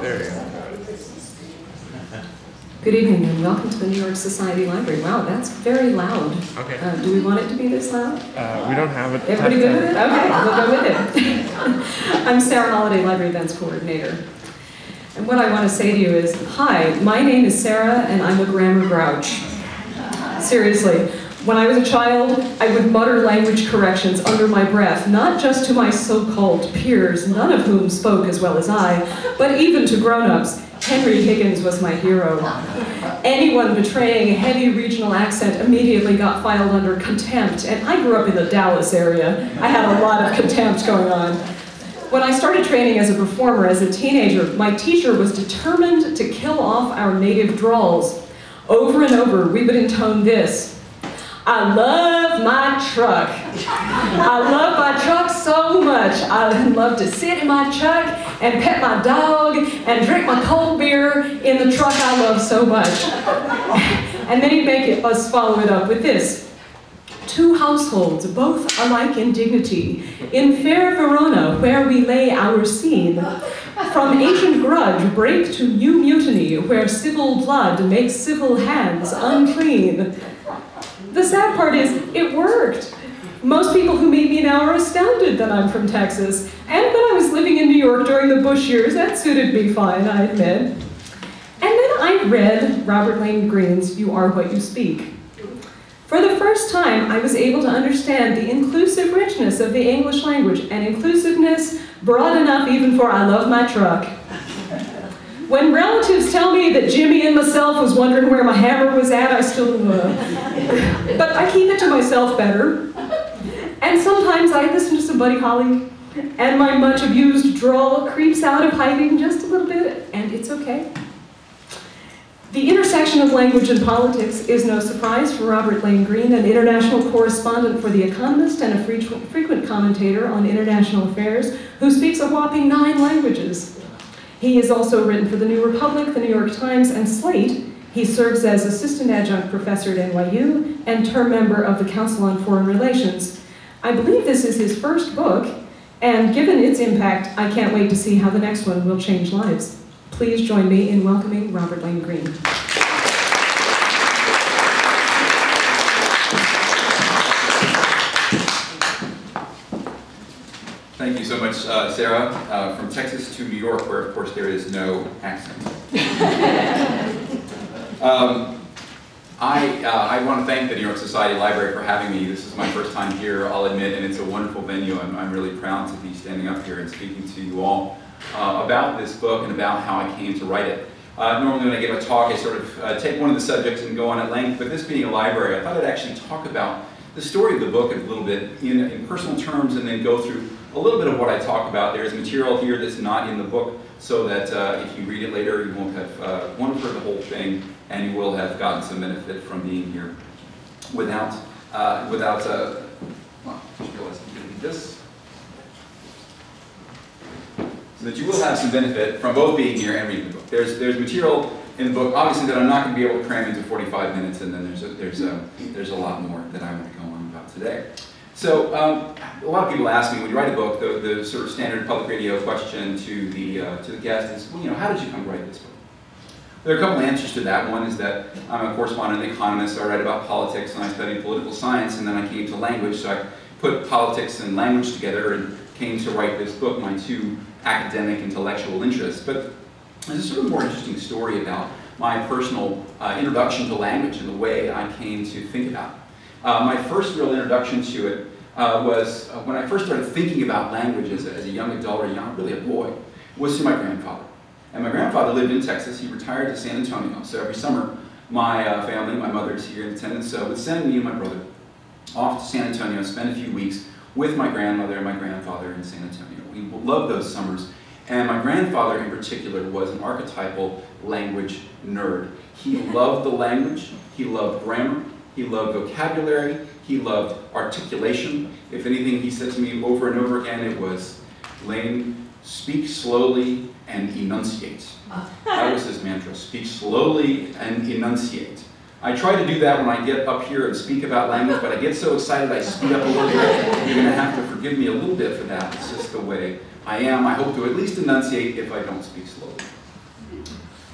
There you go. Good evening and welcome to the New York Society Library. Wow, that's very loud. Okay. Do we want it to be this loud? We don't have it. Everybody good with it? Okay, we'll go with it. I'm Sarah Holliday, Library Events Coordinator. And what I want to say to you is, hi, my name is Sarah and I'm a grammar grouch. Seriously, when I was a child, I would mutter language corrections under my breath, not just to my so-called peers, none of whom spoke as well as I, but even to grown-ups. Henry Higgins was my hero. Anyone betraying a heavy regional accent immediately got filed under contempt, and I grew up in the Dallas area. I had a lot of contempt going on. When I started training as a performer as a teenager, my teacher was determined to kill off our native drawls. Over and over, we would intone this: I love my truck. I love my truck so much. I love to sit in my truck and pet my dog and drink my cold beer in the truck I love so much. And then he'd make us follow it up with this: two households, both alike in dignity, in fair Verona, where we lay our scene. From ancient grudge break to new mutiny, where civil blood makes civil hands unclean. The sad part is, it worked. Most people who meet me now are astounded that I'm from Texas, and that I was living in New York during the Bush years. That suited me fine, I admit. And then I read Robert Lane Greene's You Are What You Speak. For the first time, I was able to understand the inclusive richness of the English language, and inclusiveness broad enough even for I love my truck. When relatives tell me that Jimmy and myself was wondering where my hammer was at, I still, but I keep it to myself better. And sometimes I listen to some Buddy Holly, and my much abused drawl creeps out of hiding just a little bit, and it's okay. The intersection of language and politics is no surprise for Robert Lane Greene, an international correspondent for The Economist and a frequent commentator on international affairs who speaks a whopping 9 languages. He has also written for The New Republic, The New York Times, and Slate. He serves as assistant adjunct professor at NYU and term member of the Council on Foreign Relations. I believe this is his first book, and given its impact, I can't wait to see how the next one will change lives. Please join me in welcoming Robert Lane Greene. Thank you so much, Sarah. From Texas to New York, where of course there is no accent. I want to thank the New York Society Library for having me. This is my first time here, I'll admit, and it's a wonderful venue. I'm really proud to be standing up here and speaking to you all about this book and about how I came to write it. Normally when I give a talk, I sort of take one of the subjects and go on at length, but this being a library, I thought I'd actually talk about the story of the book a little bit in personal terms, and then go through a little bit of what I talk about. There's material here that's not in the book, so that if you read it later, you won't have heard the whole thing, and you will have gotten some benefit from being here without well, I just realized I'm doing this. So that you will have some benefit from both being here and reading the book. There's material in the book, obviously, that I'm not going to be able to cram into 45 minutes, and then there's a lot more that I want to go on about today. So a lot of people ask me, when you write a book, the sort of standard public radio question to the guest is, well, how did you come to write this book? There are a couple answers to that. One is that I'm a correspondent and economist, so I write about politics, and I studied political science, and then I came to language, so I put politics and language together and came to write this book, my 2 academic intellectual interests. But there's a sort of more interesting story about my personal introduction to language and the way I came to think about it. My first real introduction to it was when I first started thinking about language as a young adult, or really a boy, was through my grandfather. And my grandfather lived in Texas. He retired to San Antonio. So every summer, my family, my mother's here in attendance, would send me and my brother off to San Antonio, spend a few weeks with my grandmother and my grandfather in San Antonio. We loved those summers. And my grandfather in particular was an archetypal language nerd. He loved the language, he loved grammar, he loved vocabulary, he loved articulation. If anything, he said to me over and over again, it was, Lane, speak slowly and enunciate. That was his mantra, speak slowly and enunciate. I try to do that when I get up here and speak about language, but I get so excited I speed up a little bit. You're going to have to forgive me a little bit for that. It's just the way I am. I hope to at least enunciate if I don't speak slowly.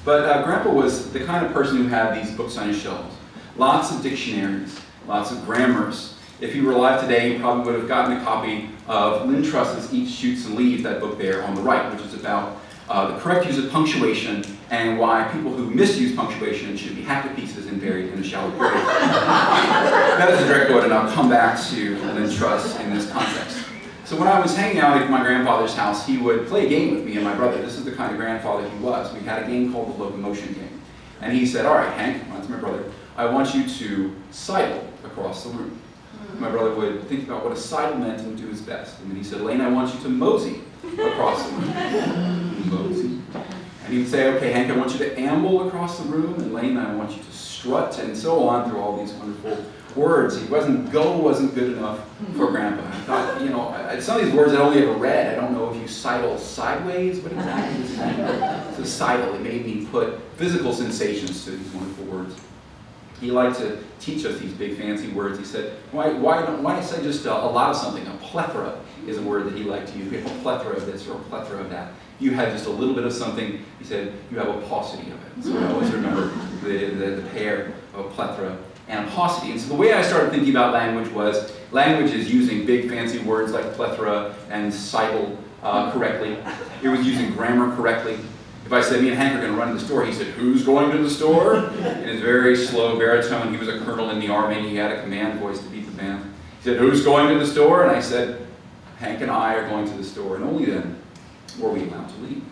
But Grandpa was the kind of person who had these books on his shelves. Lots of dictionaries, lots of grammars. If he were alive today, he probably would have gotten a copy of Lynn Truss's Eat, Shoots, and Leaves, that book there on the right, which is about the correct use of punctuation and why people who misuse punctuation should be hacked to pieces and buried in a shallow grave. That is a direct quote, and I'll come back to Lynn Truss in this context. So when I was hanging out at my grandfather's house, he would play a game with me and my brother. This is the kind of grandfather he was. We had a game called the locomotion game. And he said, all right, Hank, that's my brother, I want you to sidle across the room. My brother would think about what a sidle meant and would do his best. And then he said, Lane, I want you to mosey across the room. Mosey. And he would say, okay, Hank, I want you to amble across the room. And Lane, I want you to strut, and so on through all these wonderful words. Go wasn't good enough for Grandpa. I thought, you know, some of these words I'd only ever read. I don't know if you sidle sideways. What exactly does that mean? So sidle, it made me put physical sensations to these wonderful words. He liked to teach us these big fancy words. He said, why say just a lot of something? A plethora is a word that he liked to use. We have a plethora of this or a plethora of that. You had just a little bit of something, he said, you have a paucity of it. So I always remember the pair of a plethora and a paucity. And so the way I started thinking about language was, language is using big fancy words like plethora and sidle correctly. It was using grammar correctly. If I said, me and Hank are going to run to the store, he said, who's going to the store? In his very slow baritone, he was a colonel in the army, and he had a command voice to beat the band. He said, who's going to the store? And I said, Hank and I are going to the store, and only then were we allowed to leave.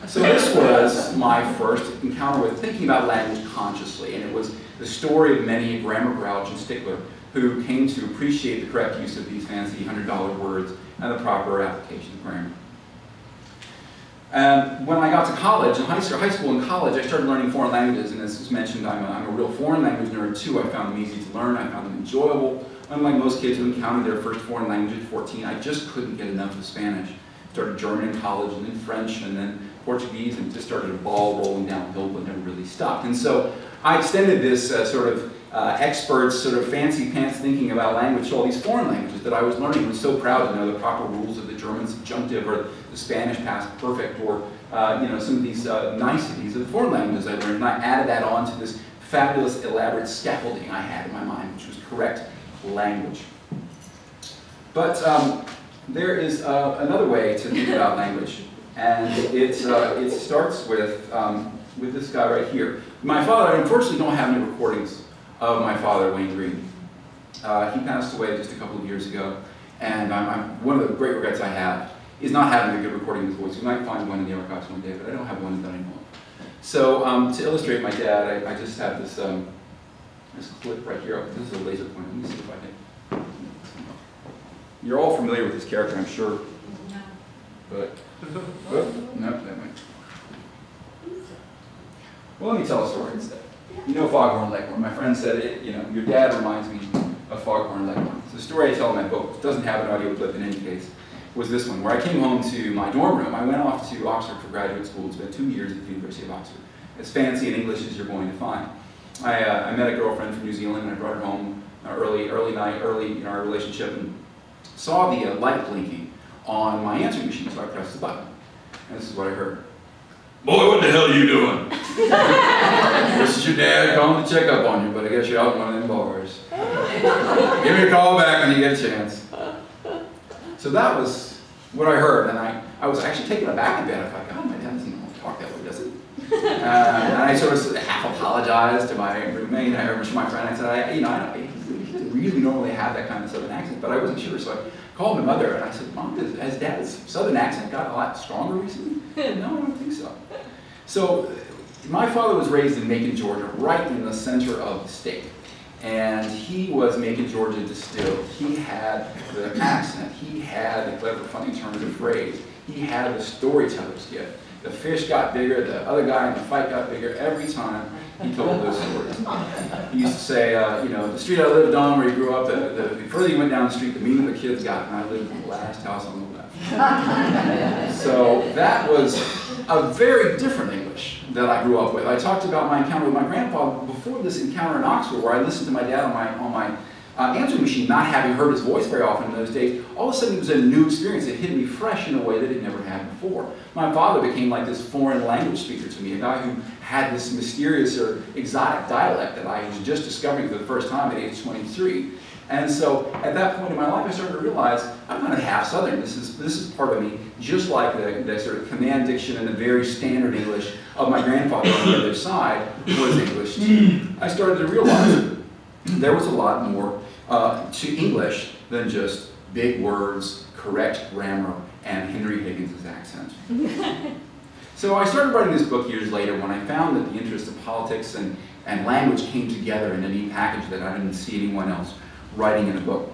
So this was my first encounter with thinking about language consciously, and it was the story of many a grammar grouch and stickler who came to appreciate the correct use of these fancy $100 words and the proper application of grammar. And when I got to college, in high school and college, I started learning foreign languages, and as was mentioned, I'm a real foreign language nerd too. I found them easy to learn, I found them enjoyable. Unlike most kids who encountered their first foreign language at 14, I just couldn't get enough of Spanish. Started German in college, and then French, and then Portuguese, and just started a ball rolling downhill, but never really stopped. And so I extended this experts sort of fancy pants thinking about language to all these foreign languages that I was learning. I was so proud to know the proper rules of the German subjunctive or the Spanish past perfect, or some of these niceties of the foreign languages I learned. And I added that on to this fabulous, elaborate scaffolding I had in my mind, which was correct language. But there is another way to think about language, and it starts with this guy right here. My father, I unfortunately don't have any recordings of my father, Lane Greene. He passed away just a couple of years ago, and one of the great regrets I have is not having a good recording of his voice. We might find one in the archives one day, but I don't have one that I know of. So to illustrate my dad, I just have this clip right here. This is a laser pointer. Let me see if I can. You're all familiar with this character, I'm sure. No. But, no, that might. Well, let me tell a story instead. You know Foghorn Leghorn. My friend said, your dad reminds me of Foghorn Leghorn. So the story I tell in my book, which doesn't have an audio clip in any case, was this one, where I came home to my dorm room. I went off to Oxford for graduate school and spent 2 years at the University of Oxford. As fancy in English as you're going to find. I met a girlfriend from New Zealand, and I brought her home early in our relationship, and saw the light blinking on my answering machine, so I pressed the button. And this is what I heard. Boy, what the hell are you doing? This is your dad calling to check up on you, but I guess you're out in one of them bars. Give me a call back when you get a chance. So that was what I heard, and I was actually taken aback a bit. I thought, God, my dad doesn't talk that way, does he? And I sort of half apologized to my roommate, I heard from my friend. I said, he didn't really normally have that kind of Southern accent, but I wasn't sure, so I called my mother, and I said, Mom, has Dad's Southern accent gotten a lot stronger recently? No, I don't think so. So my father was raised in Macon, Georgia, right in the center of the state. And he was Macon, Georgia distilled. He had the accent. He had the clever, funny turn of the phrase. He had the storyteller's gift. The fish got bigger, the other guy in the fight got bigger every time he told those stories. He used to say, the street I lived on where he grew up, the further you went down the street, the meaner the kids got, and I lived in the last house on the left. So that was a very different English that I grew up with. I talked about my encounter with my grandpa before this encounter in Oxford, where I listened to my dad on answering machine, not having heard his voice very often in those days, all of a sudden it was a new experience. It hit me fresh in a way that it never had before. My father became like this foreign language speaker to me, a guy who had this mysterious or exotic dialect that I was just discovering for the first time at age 23. And so at that point in my life, I started to realize I'm kind of half Southern. This is part of me, just like the sort of command diction and the very standard English of my grandfather on the other side was English too. I started to realize there was a lot more to English than just big words, correct grammar, and Henry Higgins' accent. So I started writing this book years later when I found that the interest of politics and language came together in a neat package that I didn't see anyone else writing in a book.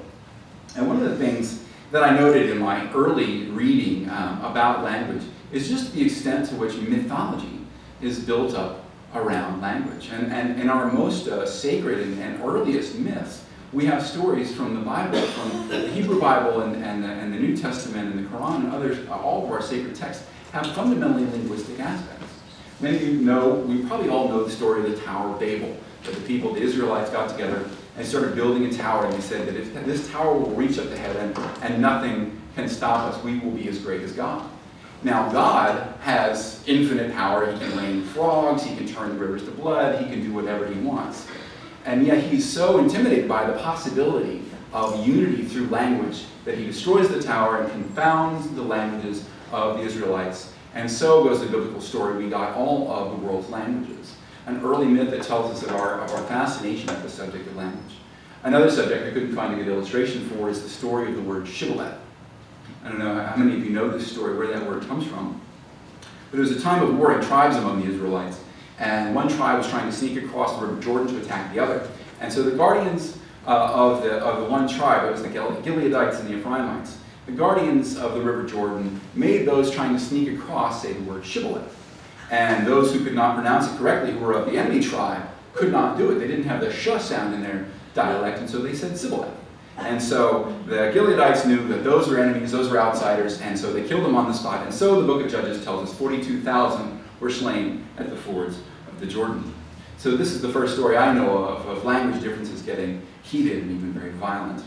And one of the things that I noted in my early reading about language is just the extent to which mythology is built up around language. And in our most sacred and earliest myths, we have stories from the Bible, from the Hebrew Bible and the New Testament and the Quran and others, all of our sacred texts have fundamentally linguistic aspects. Many of you know, we probably all know the story of the Tower of Babel, that the people, the Israelites, got together and started building a tower, and they said that if this tower will reach up to heaven and nothing can stop us, we will be as great as God. Now, God has infinite power. He can rain frogs, he can turn the rivers to blood, he can do whatever he wants. And yet he's so intimidated by the possibility of unity through language that he destroys the tower and confounds the languages of the Israelites. And so goes the biblical story. We got all of the world's languages. An early myth that tells us of our fascination with the subject of language. Another subject I couldn't find a good illustration for is the story of the word shibboleth. I don't know how many of you know this story, where that word comes from. But it was a time of war and tribes among the Israelites. And one tribe was trying to sneak across the river Jordan to attack the other. And so the guardians of the one tribe, it was the Gileadites and the Ephraimites, the guardians of the river Jordan made those trying to sneak across say the word shibboleth. And those who could not pronounce it correctly, who were of the enemy tribe, could not do it. They didn't have the sh sound in their dialect, and so they said sibboleth. And so the Gileadites knew that those were enemies, those were outsiders, and so they killed them on the spot. And so the book of Judges tells us 42,000 were slain at the fords of the Jordan. So this is the first story I know of language differences getting heated and even very violent.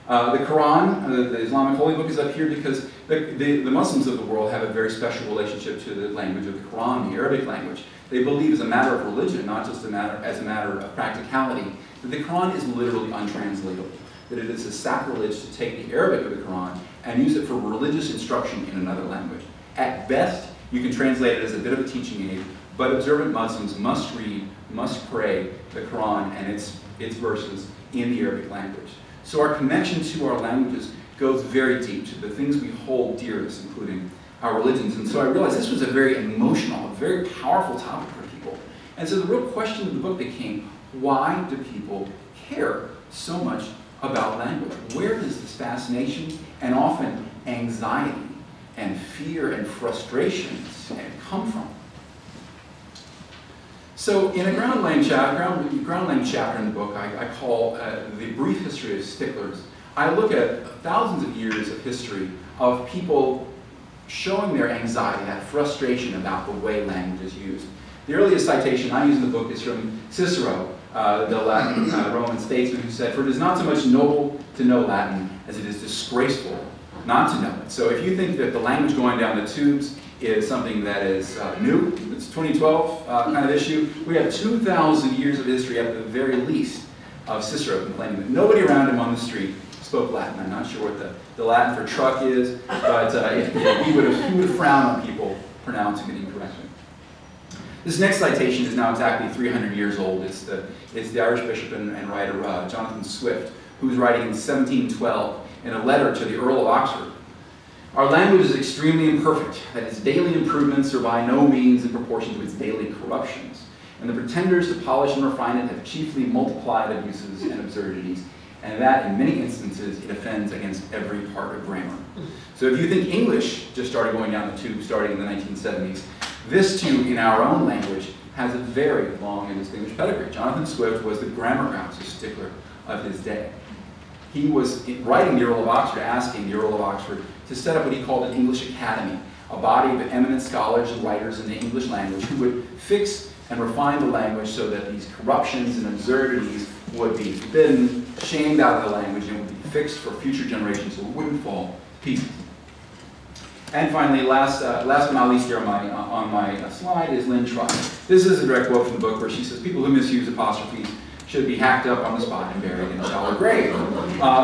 The Quran, the Islamic holy book, is up here because the Muslims of the world have a very special relationship to the language of the Quran, the Arabic language. They believe as a matter of religion, not just as a matter of practicality, that the Quran is literally untranslatable. That it is a sacrilege to take the Arabic of the Quran and use it for religious instruction in another language. At best, you can translate it as a bit of a teaching aid, but observant Muslims must read, must pray the Quran and its verses in the Arabic language. So our connection to our languages goes very deep to the things we hold dearest, including our religions. And so I realized this was a very emotional, a very powerful topic for people. And so the real question of the book became, why do people care so much about language? Where does this fascination and often anxiety and fear and frustrations come from? So in a ground laying chapter in the book, I call the brief history of Sticklers. I look at thousands of years of history of people showing their anxiety, that frustration about the way language is used. The earliest citation I use in the book is from Cicero, the Latin Roman statesman, who said, "For it is not so much noble to know Latin as it is disgraceful not to know it." So if you think that the language going down the tubes is something that is new, it's 2012 kind of issue, we have 2,000 years of history at the very least of Cicero complaining that nobody around him on the street spoke Latin. I'm not sure what the Latin for truck is, but he would have frowned on people pronouncing it incorrectly. This next citation is now exactly 300 years old. It's the Irish bishop and writer Jonathan Swift, who's writing in 1712 in a letter to the Earl of Oxford. "Our language is extremely imperfect, that its daily improvements are by no means in proportion to its daily corruptions, and the pretenders to polish and refine it have chiefly multiplied abuses and absurdities, and that in many instances it offends against every part of grammar." So if you think English just started going down the tube starting in the 1970s, this too, in our own language, has a very long and distinguished pedigree. Jonathan Swift was the grammar grouchy stickler of his day. He was writing the Earl of Oxford, asking the Earl of Oxford to set up what he called an English academy, a body of eminent scholars and writers in the English language who would fix and refine the language so that these corruptions and absurdities would be forbidden, shamed out of the language, and would be fixed for future generations so it wouldn't fall to pieces. And finally, last but not least here on my slide is Lynn Truss. This is a direct quote from the book where she says, people who misuse apostrophes should be hacked up on the spot and buried in a shallow grave.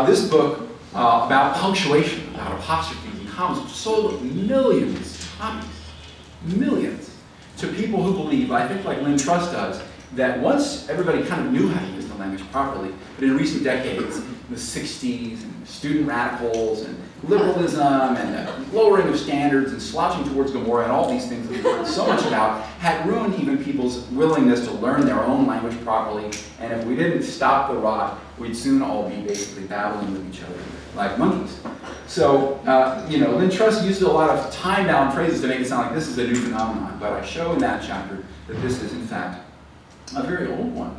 This book about punctuation, about apostrophes, and commas, sold millions of copies, millions, to people who believe, I think like Lynn Truss does, that once everybody kind of knew how to use the language properly, but in recent decades, in the 60s, and student radicals, and liberalism, and lowering of standards, and slouching towards Gomorrah, and all these things that we've heard so much about, had ruined even people's willingness to learn their own language properly, and if we didn't stop the rot, we'd soon all be basically battling with each other like monkeys. So, Lynn Truss used a lot of time-bound phrases to make it sound like this is a new phenomenon, but I show in that chapter that this is, in fact, a very old one.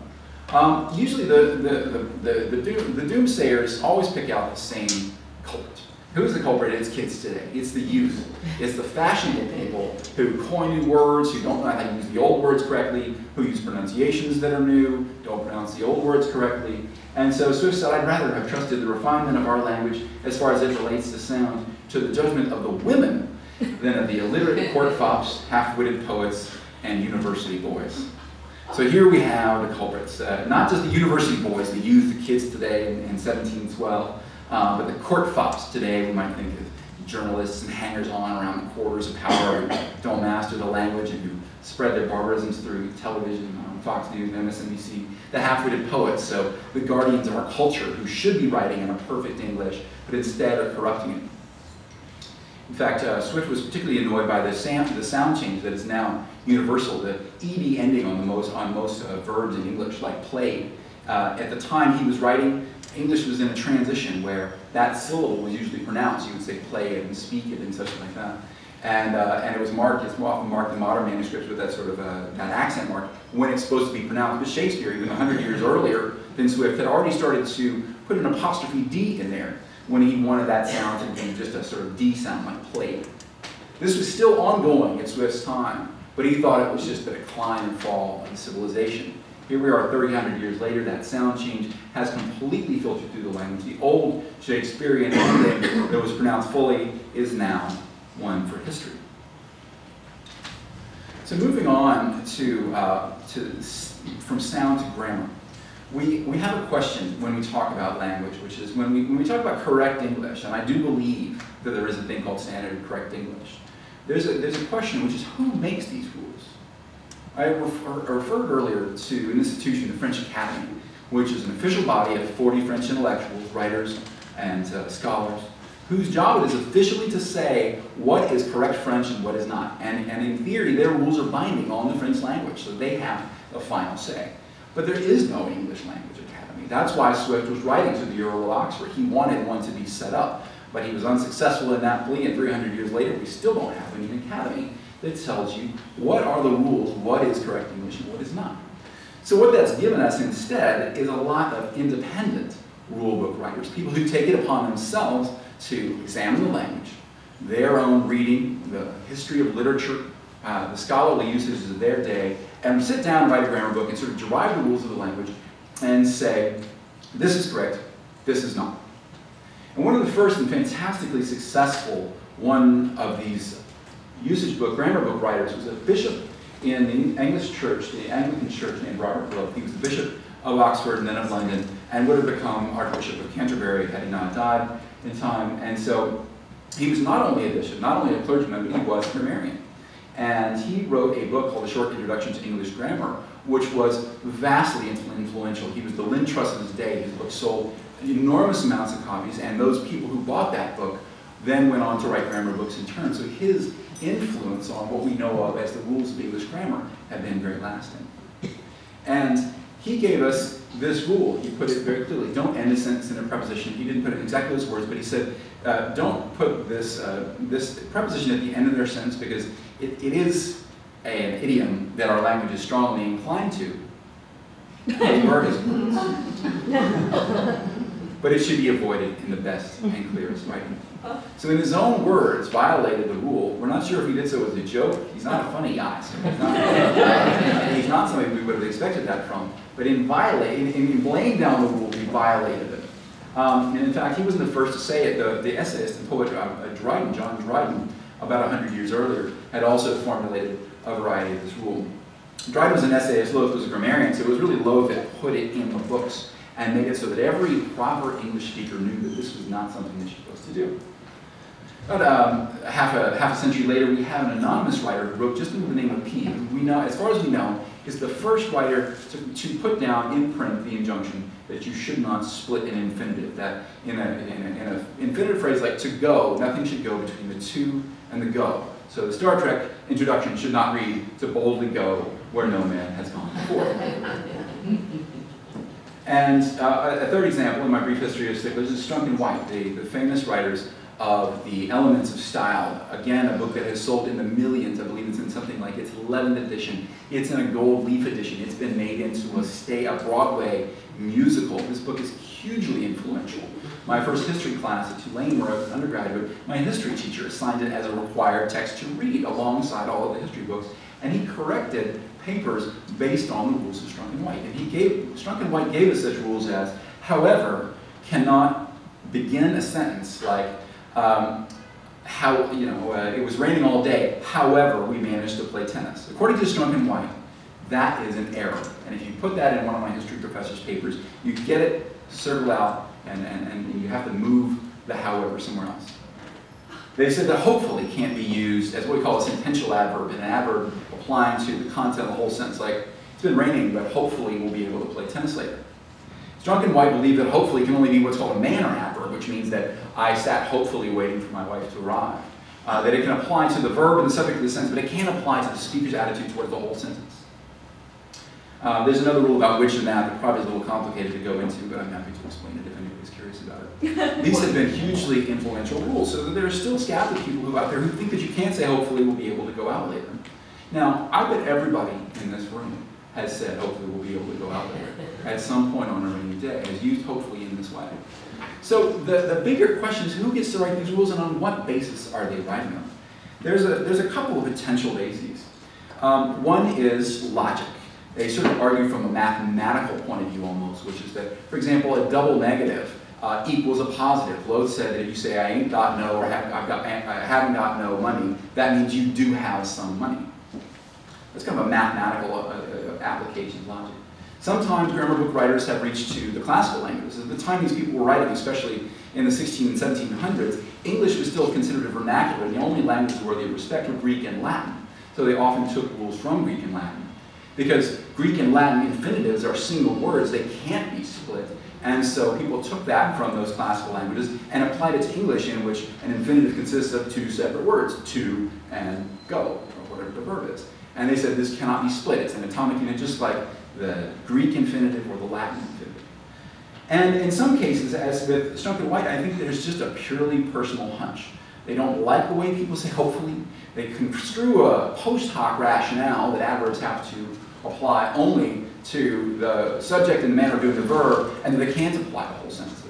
Usually the doomsayers always pick out the same culprit. Who's the culprit? It's kids today. It's the youth. It's the fashionable people who coin new words, who don't know how to use the old words correctly, who use pronunciations that are new, don't pronounce the old words correctly. And so Swift said, I'd rather have trusted the refinement of our language as far as it relates to sound to the judgment of the women than of the illiterate court fops, half-witted poets, and university boys. So here we have the culprits, not just the university boys, the youth, the kids today in 1712, but the court fops today. We might think of journalists and hangers-on around the quarters of power who don't master the language and who spread their barbarisms through television, Fox News, and MSNBC. The half-witted poets, so the guardians of our culture who should be writing in a perfect English, but instead are corrupting it. In fact, Swift was particularly annoyed by the sound change that is now universal, the ed ending on most verbs in English, like played. At the time he was writing, English was in a transition where that syllable was usually pronounced. You would say play it and speak it and such like that. And it was marked, it's often marked in modern manuscripts with that sort of that accent mark when it's supposed to be pronounced. But Shakespeare, even 100 years earlier than Swift, had already started to put an apostrophe D in there when he wanted that sound to be just a sort of D sound, like played. This was still ongoing at Swift's time, but he thought it was just the decline and fall of civilization. Here we are 300 years later, that sound change has completely filtered through the language. The old Shakespearean ending that was pronounced fully is now one for history. So moving on from sound to grammar. We have a question when we talk about language, which is when we talk about correct English, and I do believe that there is a thing called standard correct English. There's a question, which is who makes these rules? I referred earlier to an institution, the French Academy, which is an official body of 40 French intellectuals, writers, and scholars, whose job it is officially to say what is correct French and what is not. And in theory, their rules are binding on the French language, so they have the final say. But there is no English language academy. That's why Swift was writing to the Earl of Oxford. He wanted one to be set up, but he was unsuccessful in that plea, and 300 years later, we still don't have an academy that tells you what are the rules, what is correct English and what is not. So what that's given us instead is a lot of independent rulebook writers, people who take it upon themselves to examine the language, their own reading, the history of literature, the scholarly usages of their day, and sit down and write a grammar book and sort of derive the rules of the language and say, this is correct, this is not. And one of the first and fantastically successful one of these usage book, grammar book writers was a bishop in the English church, the Anglican church named Robert Gluck. He was the bishop of Oxford and then of London and would have become Archbishop of Canterbury had he not died in time. And so he was not only a bishop, not only a clergyman, but he was a grammarian. And he wrote a book called A Short Introduction to English Grammar, which was vastly influential. He was the Lynn Truss of his day. His book sold enormous amounts of copies, and those people who bought that book then went on to write grammar books in turn. So his influence on what we know of as the rules of English grammar have been very lasting. And he gave us this rule. He put it very clearly. Don't end a sentence in a preposition. He didn't put it in exactly those words, but he said, don't put this preposition at the end of their sentence because it is an idiom that our language is strongly inclined to. But it should be avoided in the best and clearest writing. So in his own words, violated the rule. We're not sure if he did so as a joke. He's not a funny guy. So he's not something we would have expected that from, but in laying down the rule, he violated it. And in fact, he wasn't the first to say it. The essayist and poet Dryden, John Dryden, about 100 years earlier, had also formulated a variety of this rule. Dryden was an essayist, Loth was a grammarian, so it was really Loth that put it in the books and made it so that every proper English speaker knew that this was not something that you're supposed to do. About half a century later, we have an anonymous writer who wrote just under the name of P, who we know, as far as we know, is the first writer to put down in print the injunction that you should not split an infinitive. That in an infinitive phrase like to go, nothing should go between the to and the go. So the Star Trek introduction should not read to boldly go where no man has gone before. And a third example in my brief history of Sticklers is Strunk and White, the famous writers of the Elements of Style. Again, a book that has sold in the millions. I believe it's in something like its 11th edition. It's in a gold leaf edition. It's been made into a Broadway musical. This book is hugely influential. My first history class at Tulane, where I was an undergraduate, my history teacher assigned it as a required text to read alongside all of the history books, and he corrected papers based on the rules of Strunk and White. And Strunk and White gave us such rules as, however, cannot begin a sentence like, it was raining all day, however, we managed to play tennis. According to Strunk and White, that is an error. And if you put that in one of my history professor's papers, you get it circled out, and you have to move the however somewhere else. They said that hopefully can't be used as what we call a sentential adverb, an adverb applying to the content of the whole sentence, like, it's been raining, but hopefully we'll be able to play tennis later. Strunk and White believe that hopefully can only be what's called a manner adverb, which means that I sat hopefully waiting for my wife to arrive. That it can apply to the verb and the subject of the sentence, but it can't apply to the speaker's attitude toward the whole sentence. There's another rule about which and that probably is a little complicated to go into, but I'm happy to explain it if anybody's curious about it. These have been hugely influential rules, so that there are still scattered people out there who think that you can't say hopefully we'll be able to go out later. Now, I bet everybody in this room has said hopefully we'll be able to go out later at some point on a rainy day, has used hopefully in this way. So the bigger question is who gets to write these rules and on what basis are they writing them? There's a couple of potential bases. One is logic. They sort of argue from a mathematical point of view almost, which is that, for example, a double negative equals a positive. Loth said that if you say I ain't got no or I haven't got no money, that means you do have some money. That's kind of a mathematical application of logic. Sometimes grammar book writers have reached to the classical languages. At the time these people were writing, especially in the 1600s and 1700s, English was still considered a vernacular, and the only languages worthy of respect were Greek and Latin. So they often took rules from Greek and Latin. Because Greek and Latin infinitives are single words, they can't be split. And so people took that from those classical languages and applied it to English, in which an infinitive consists of two separate words, to and go, or whatever the verb is. And they said this cannot be split. It's an atomic unit just like the Greek infinitive or the Latin infinitive. And in some cases, as with Strunk and White, I think there's just a purely personal hunch. They don't like the way people say hopefully. They construe a post hoc rationale that adverbs have to apply only to the subject and the manner of doing the verb, and that they can't apply to whole sentences.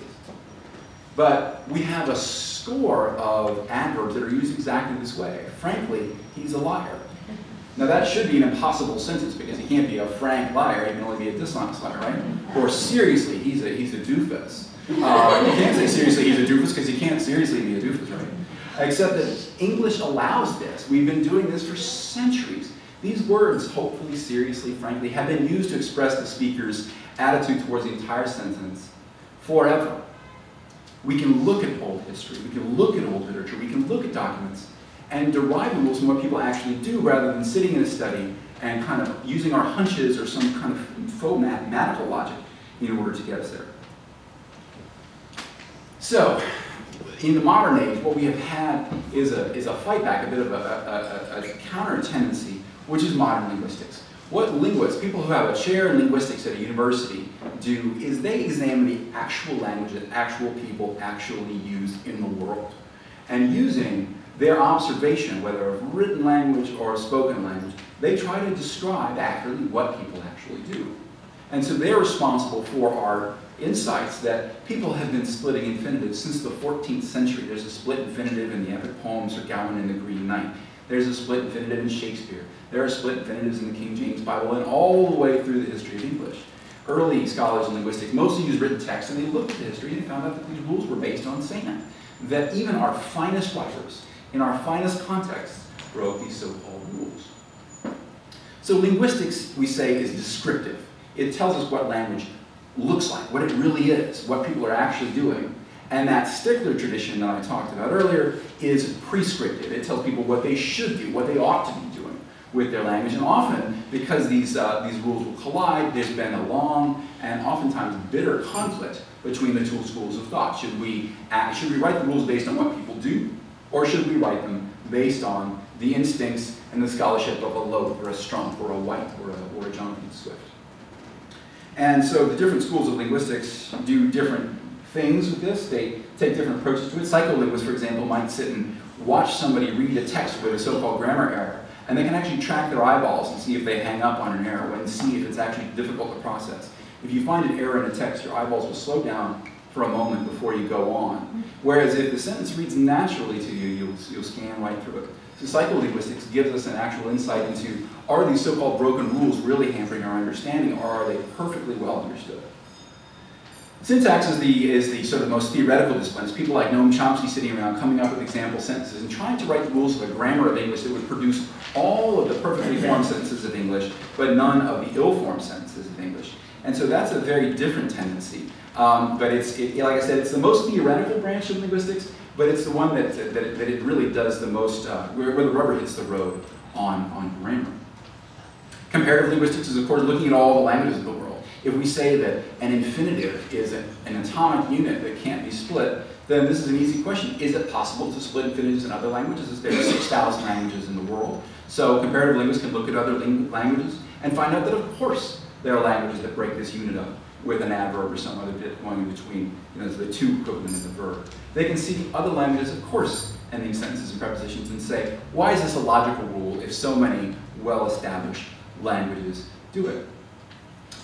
But we have a score of adverbs that are used exactly this way. Frankly, he's a liar. Now that should be an impossible sentence because he can't be a frank liar, he can only be a dishonest liar, right? Or seriously, he's a doofus. You can't say seriously he's a doofus because he can't seriously be a doofus, right? Except that English allows this. We've been doing this for centuries. These words, hopefully, seriously, frankly, have been used to express the speaker's attitude towards the entire sentence forever. We can look at old history, we can look at old literature, we can look at documents and derive the rules from what people actually do rather than sitting in a study and kind of using our hunches or some kind of faux mathematical logic in order to get us there. So, in the modern age, what we have had is a fight back, a bit of a counter tendency, which is modern linguistics. What linguists, people who have a chair in linguistics at a university, do is they examine the actual language that actual people actually use in the world. And using their observation, whether of written language or spoken language, they try to describe accurately what people actually do. And so they're responsible for our insights that people have been splitting infinitives since the 14th century. There's a split infinitive in the epic poem Sir Gawain and the Green Knight. There's a split infinitive in Shakespeare. There are split infinitives in the King James Bible, and all the way through the history of English. Early scholars in linguistics mostly used written text, and they looked at the history and found out that these rules were based on sand. That even our finest writers, in our finest contexts, wrote these so-called rules. So linguistics, we say, is descriptive. It tells us what language looks like, what it really is, what people are actually doing. And that stickler tradition that I talked about earlier is prescriptive. It tells people what they should do, what they ought to be doing with their language. And often, because these rules will collide, there's been a long and oftentimes bitter conflict between the two schools of thought. Should we write the rules based on what people do, or should we write them based on the instincts and the scholarship of a Locke or a Strunk or a White or a Jonathan Swift? And so the different schools of linguistics do different things with this. They take different approaches to it. Psycholinguists, for example, might sit and watch somebody read a text with a so-called grammar error, and they can actually track their eyeballs and see if they hang up on an error and see if it's actually difficult to process. If you find an error in a text, your eyeballs will slow down for a moment before you go on. Whereas if the sentence reads naturally to you, you'll scan right through it. So psycholinguistics gives us an actual insight into, are these so-called broken rules really hampering our understanding, or are they perfectly well understood? Syntax is the sort of most theoretical discipline. It's people like Noam Chomsky sitting around coming up with example sentences and trying to write the rules of a grammar of English that would produce all of the perfectly formed sentences of English, but none of the ill-formed sentences of English. And so that's a very different tendency. But like I said, it's the most theoretical branch of linguistics, but it's the one that it really does the most, where the rubber hits the road on grammar. Comparative linguistics is, of course, looking at all the languages of the world. If we say that an infinitive is an atomic unit that can't be split, then this is an easy question. Is it possible to split infinitives in other languages? There are 6,000 languages in the world. So comparative linguists can look at other languages and find out that, of course, there are languages that break this unit up with an adverb or some other bit going in between, the to equivalent of the verb. They can see other languages, of course, ending sentences and prepositions and say, why is this a logical rule if so many well-established languages do it?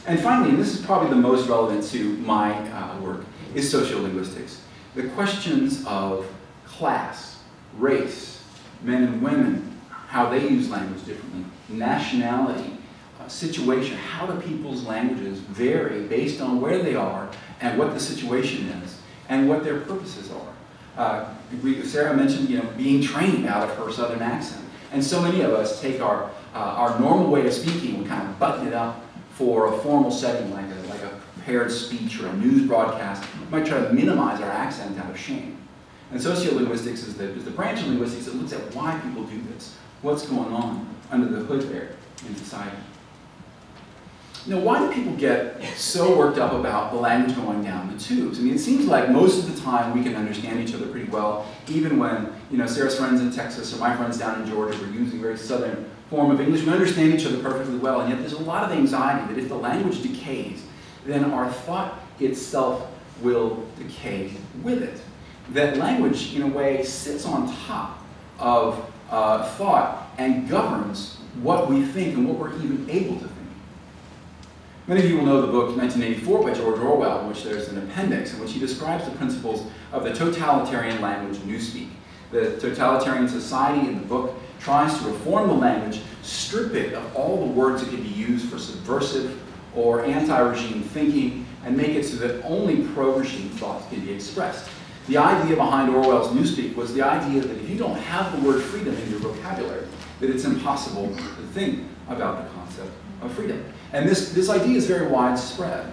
And finally, and this is probably the most relevant to my work, is sociolinguistics. The questions of class, race, men and women, how they use language differently, nationality, situation, how do people's languages vary based on where they are and what the situation is and what their purposes are. Sarah mentioned, being trained out of her Southern accent. And so many of us take our normal way of speaking and kind of button it up for a formal setting like a prepared speech or a news broadcast. We might try to minimize our accent out of shame. And sociolinguistics is the branch of linguistics that looks at why people do this, what's going on under the hood there in society. Why do people get so worked up about the language going down the tubes? I mean, it seems like most of the time we can understand each other pretty well, even when, Sarah's friends in Texas or my friends down in Georgia were using a very southern form of English. We understand each other perfectly well, and yet there's a lot of anxiety that if the language decays, then our thought itself will decay with it. That language, in a way, sits on top of thought and governs what we think and what we're even able to think. Many of you will know the book 1984 by George Orwell, in which there's an appendix in which he describes the principles of the totalitarian language newspeak. The totalitarian society in the book tries to reform the language, strip it of all the words that can be used for subversive or anti-regime thinking, and make it so that only pro-regime thoughts can be expressed. The idea behind Orwell's newspeak was the idea that if you don't have the word freedom in your vocabulary, that it's impossible to think about the concept of freedom. And this idea is very widespread.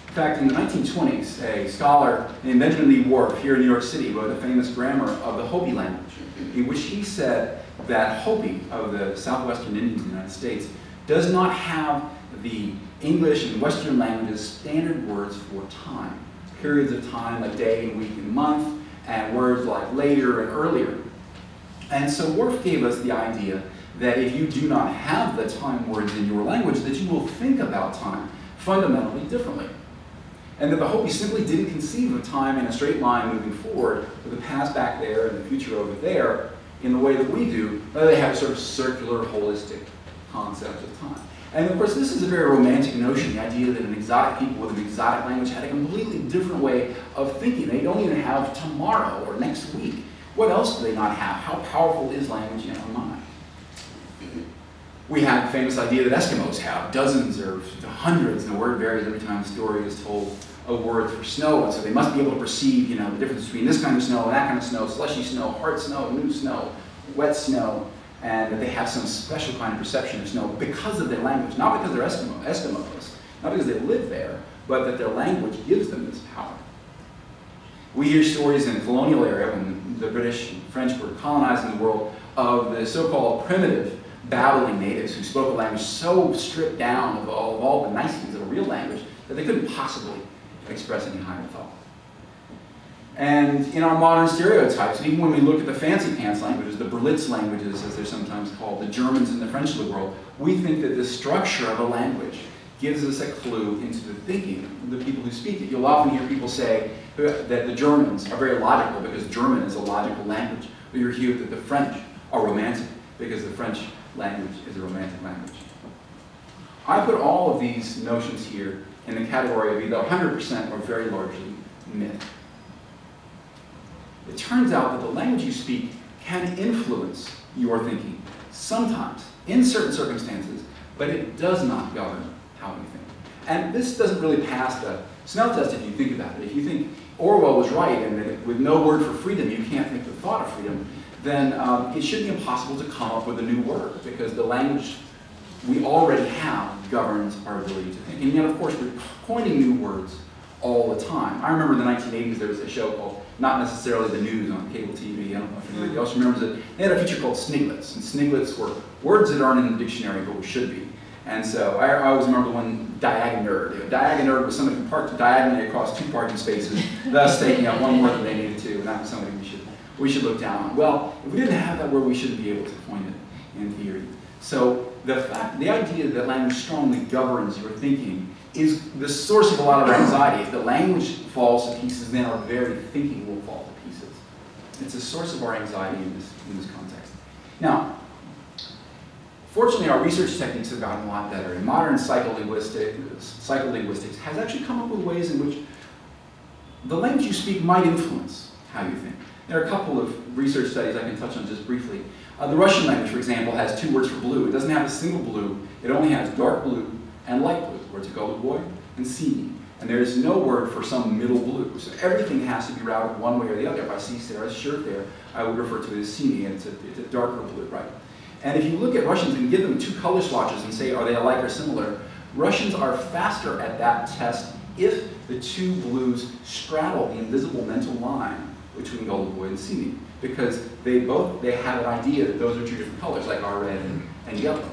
In fact, in the 1920s, a scholar named Benjamin Lee Whorf here in New York City wrote a famous grammar of the Hopi language, in which he said that Hopi, of the southwestern Indians in the United States, does not have the English and Western languages standard words for time. Periods of time like day and week and month, and words like later and earlier. And so Whorf gave us the idea that if you do not have the time words in your language, that you will think about time fundamentally differently. And that the Hopi simply didn't conceive of time in a straight line moving forward, with the past back there and the future over there, in the way that we do. They have a sort of circular, holistic concept of time. And of course, this is a very romantic notion, the idea that an exotic people with an exotic language had a completely different way of thinking. They don't even have tomorrow or next week. What else do they not have? How powerful is language in our mind? We have the famous idea that Eskimos have dozens or hundreds, and the word varies every time a story is told, of words for snow, and so they must be able to perceive, the difference between this kind of snow and that kind of snow, slushy snow, hard snow, new snow, wet snow, and that they have some special kind of perception of snow because of their language, not because they're Eskimos, not because they live there, but that their language gives them this power. We hear stories in the colonial era when the British and French were colonizing the world of the so-called primitive babbling natives who spoke a language so stripped down of all the niceties of a real language that they couldn't possibly express any higher thought. And in our modern stereotypes, even when we look at the fancy pants languages, the Berlitz languages as they're sometimes called, the Germans and the French of the world, we think that the structure of a language gives us a clue into the thinking of the people who speak it. You'll often hear people say that the Germans are very logical because German is a logical language. Or you hear that the French are romantic because the French language is a romantic language. I put all of these notions here in the category of either 100% or very largely myth. It turns out that the language you speak can influence your thinking, sometimes, in certain circumstances, but it does not govern how you think. And this doesn't really pass the smell test if you think about it. If you think Orwell was right and that with no word for freedom you can't think the thought of freedom, then it should be impossible to come up with a new word because the language we already have governs our ability to think. And yet, of course, we're coining new words all the time. I remember in the 1980s there was a show called, not necessarily the news on cable TV, I don't know if anybody else remembers it, they had a feature called Snicklets, and Snicklets were words that aren't in the dictionary but should be. And so I always remember one diagonerd. Diagonerd was somebody who parked diagonally across two parking spaces, thus taking out one word that they needed to, and that was somebody we should look down on. Well, if we didn't have that word, we shouldn't be able to coin it in theory. So the idea that language strongly governs your thinking is the source of a lot of our anxiety. If the language falls to pieces, then our very thinking will fall to pieces. It's a source of our anxiety in this context. Now, fortunately, our research techniques have gotten a lot better. And modern psycholinguistics has actually come up with ways in which the language you speak might influence how you think. There are a couple of research studies I can touch on just briefly. The Russian language, for example, has two words for blue. It doesn't have a single blue. It only has dark blue and light blue, words are goluboy and sini. And there is no word for some middle blue. So everything has to be routed one way or the other. If I see Sarah's shirt there, I would refer to it as sini, and it's a darker blue, right? And if you look at Russians and give them two color swatches and say, are they alike or similar, Russians are faster at that test if the two blues straddle the invisible mental line between goluboy and sini, because they have an idea that those are two different colors, like our red and yellow.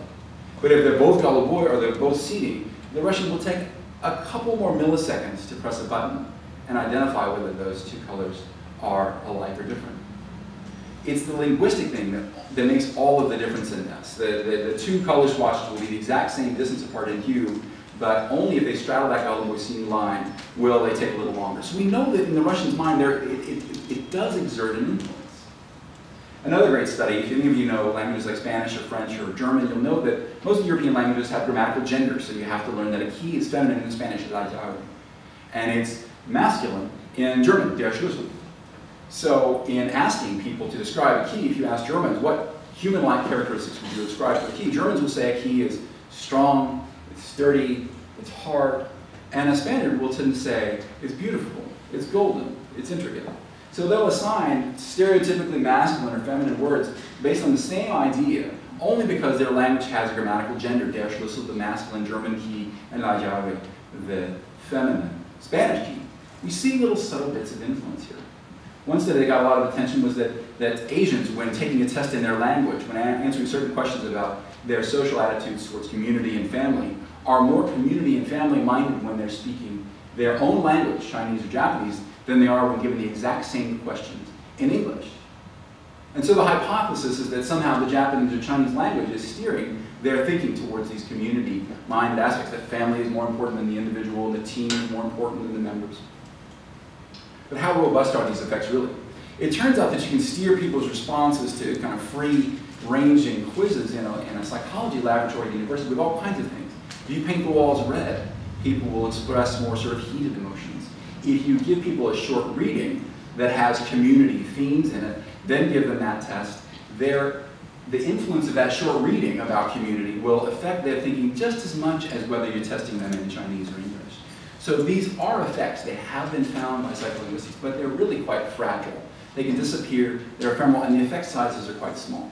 But if they're both goluboy or they're both sini, the Russian will take a couple more milliseconds to press a button and identify whether those two colors are alike or different. It's the linguistic thing that makes all of the difference in this. The two color swatches will be the exact same distance apart in hue, but only if they straddle that goluboy-sini line will they take a little longer. So we know that in the Russian's mind, it does exert an influence. Another great study, if any of you know languages like Spanish or French or German, you'll know that most European languages have grammatical gender, so you have to learn that a key is feminine in Spanish, and it's masculine in German, der Schlüssel. So in asking people to describe a key, if you ask Germans, what human-like characteristics would you describe for a key? Germans will say a key is strong, it's sturdy, it's hard, and a Spaniard will tend to say it's beautiful, it's golden, it's intricate. So they'll assign stereotypically masculine or feminine words based on the same idea, only because their language has a grammatical gender, der Schlüssel, the masculine German key, and la llave, the feminine Spanish key. We see little subtle bits of influence here. One study that got a lot of attention was that Asians, when taking a test in their language, when answering certain questions about their social attitudes towards community and family, are more community and family minded when they're speaking their own language, Chinese or Japanese, than they are when given the exact same questions in English. And so the hypothesis is that somehow the Japanese or Chinese language is steering their thinking towards these community-minded aspects, that family is more important than the individual, and the team is more important than the members. But how robust are these effects really? It turns out that you can steer people's responses to kind of free-ranging quizzes in a psychology laboratory at university with all kinds of things. If you paint the walls red, people will express more sort of heated emotions. If you give people a short reading that has community themes in it, then give them that test, the influence of that short reading about community will affect their thinking just as much as whether you're testing them in Chinese or English. So these are effects. They have been found by psycholinguistics, but they're really quite fragile. They can disappear, they're ephemeral, and the effect sizes are quite small.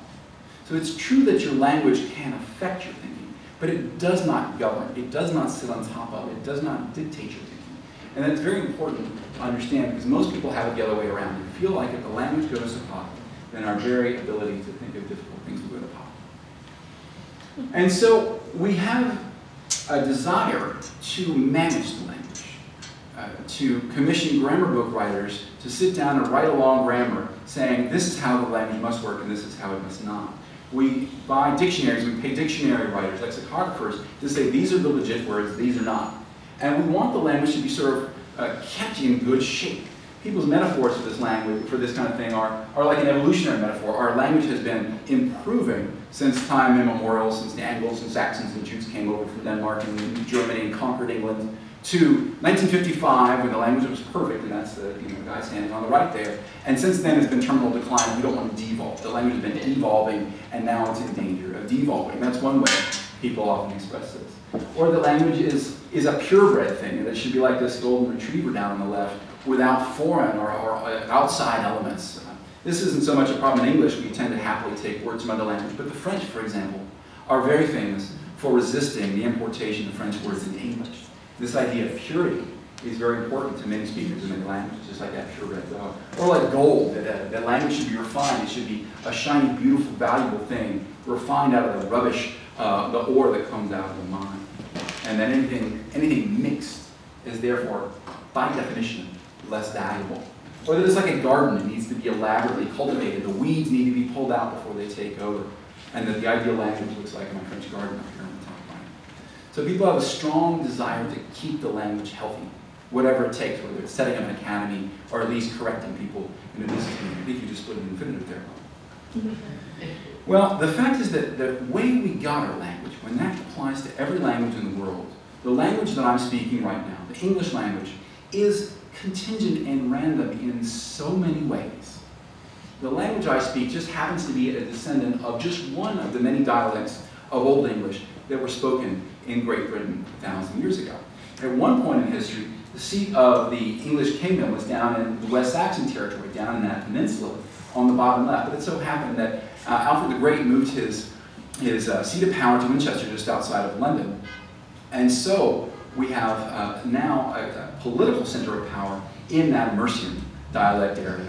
So it's true that your language can affect your thinking, but it does not govern. It does not sit on top of it. It does not dictate your thinking. And that's very important to understand because most people have it the other way around. They feel like if the language goes to pot, then our very ability to think of difficult things will go to pot. And so we have a desire to manage the language, to commission grammar book writers to sit down and write a long grammar saying this is how the language must work and this is how it must not. We buy dictionaries, we pay dictionary writers, lexicographers, to say these are the legit words, these are not. And we want the language to be sort of kept in good shape. People's metaphors for this language, for this kind of thing, are like an evolutionary metaphor. Our language has been improving since time immemorial, since the Angles and Saxons and Jutes came over from Denmark and Germany and conquered England, to 1955 when the language was perfect, and that's the guy standing on the right there. And since then it's been terminal decline. We don't want to devolve. The language has been evolving, and now it's in danger of devolving. That's one way people often express this. Or the language is a purebred thing, and it should be like this golden retriever down on the left, without foreign or outside elements. This isn't so much a problem in English. We tend to happily take words from other languages, but the French, for example, are very famous for resisting the importation of French words into English. This idea of purity is very important to many speakers in many languages, just like that purebred dog. Or like gold, that language should be refined. It should be a shiny, beautiful, valuable thing, refined out of the rubbish, the ore that comes out of the mine. And then anything mixed is therefore, by definition, less valuable. Or that it's like a garden, it needs to be elaborately cultivated. The weeds need to be pulled out before they take over. And that the ideal language looks like my French garden up here on the top right. So people have a strong desire to keep the language healthy, whatever it takes, whether it's setting up an academy or at least correcting people in a business meeting. I think you just put an infinitive there. Well, the fact is that the way we got our language, when that applies to every language in the world, the language that I'm speaking right now, the English language, is contingent and random in so many ways. The language I speak just happens to be a descendant of just one of the many dialects of Old English that were spoken in Great Britain 1,000 years ago. At one point in history, the seat of the English kingdom was down in the West Saxon territory, down in that peninsula on the bottom left. But it so happened that Alfred the Great moved his seat of power to Winchester, just outside of London. And so we have now a political center of power in that Mercian dialect area.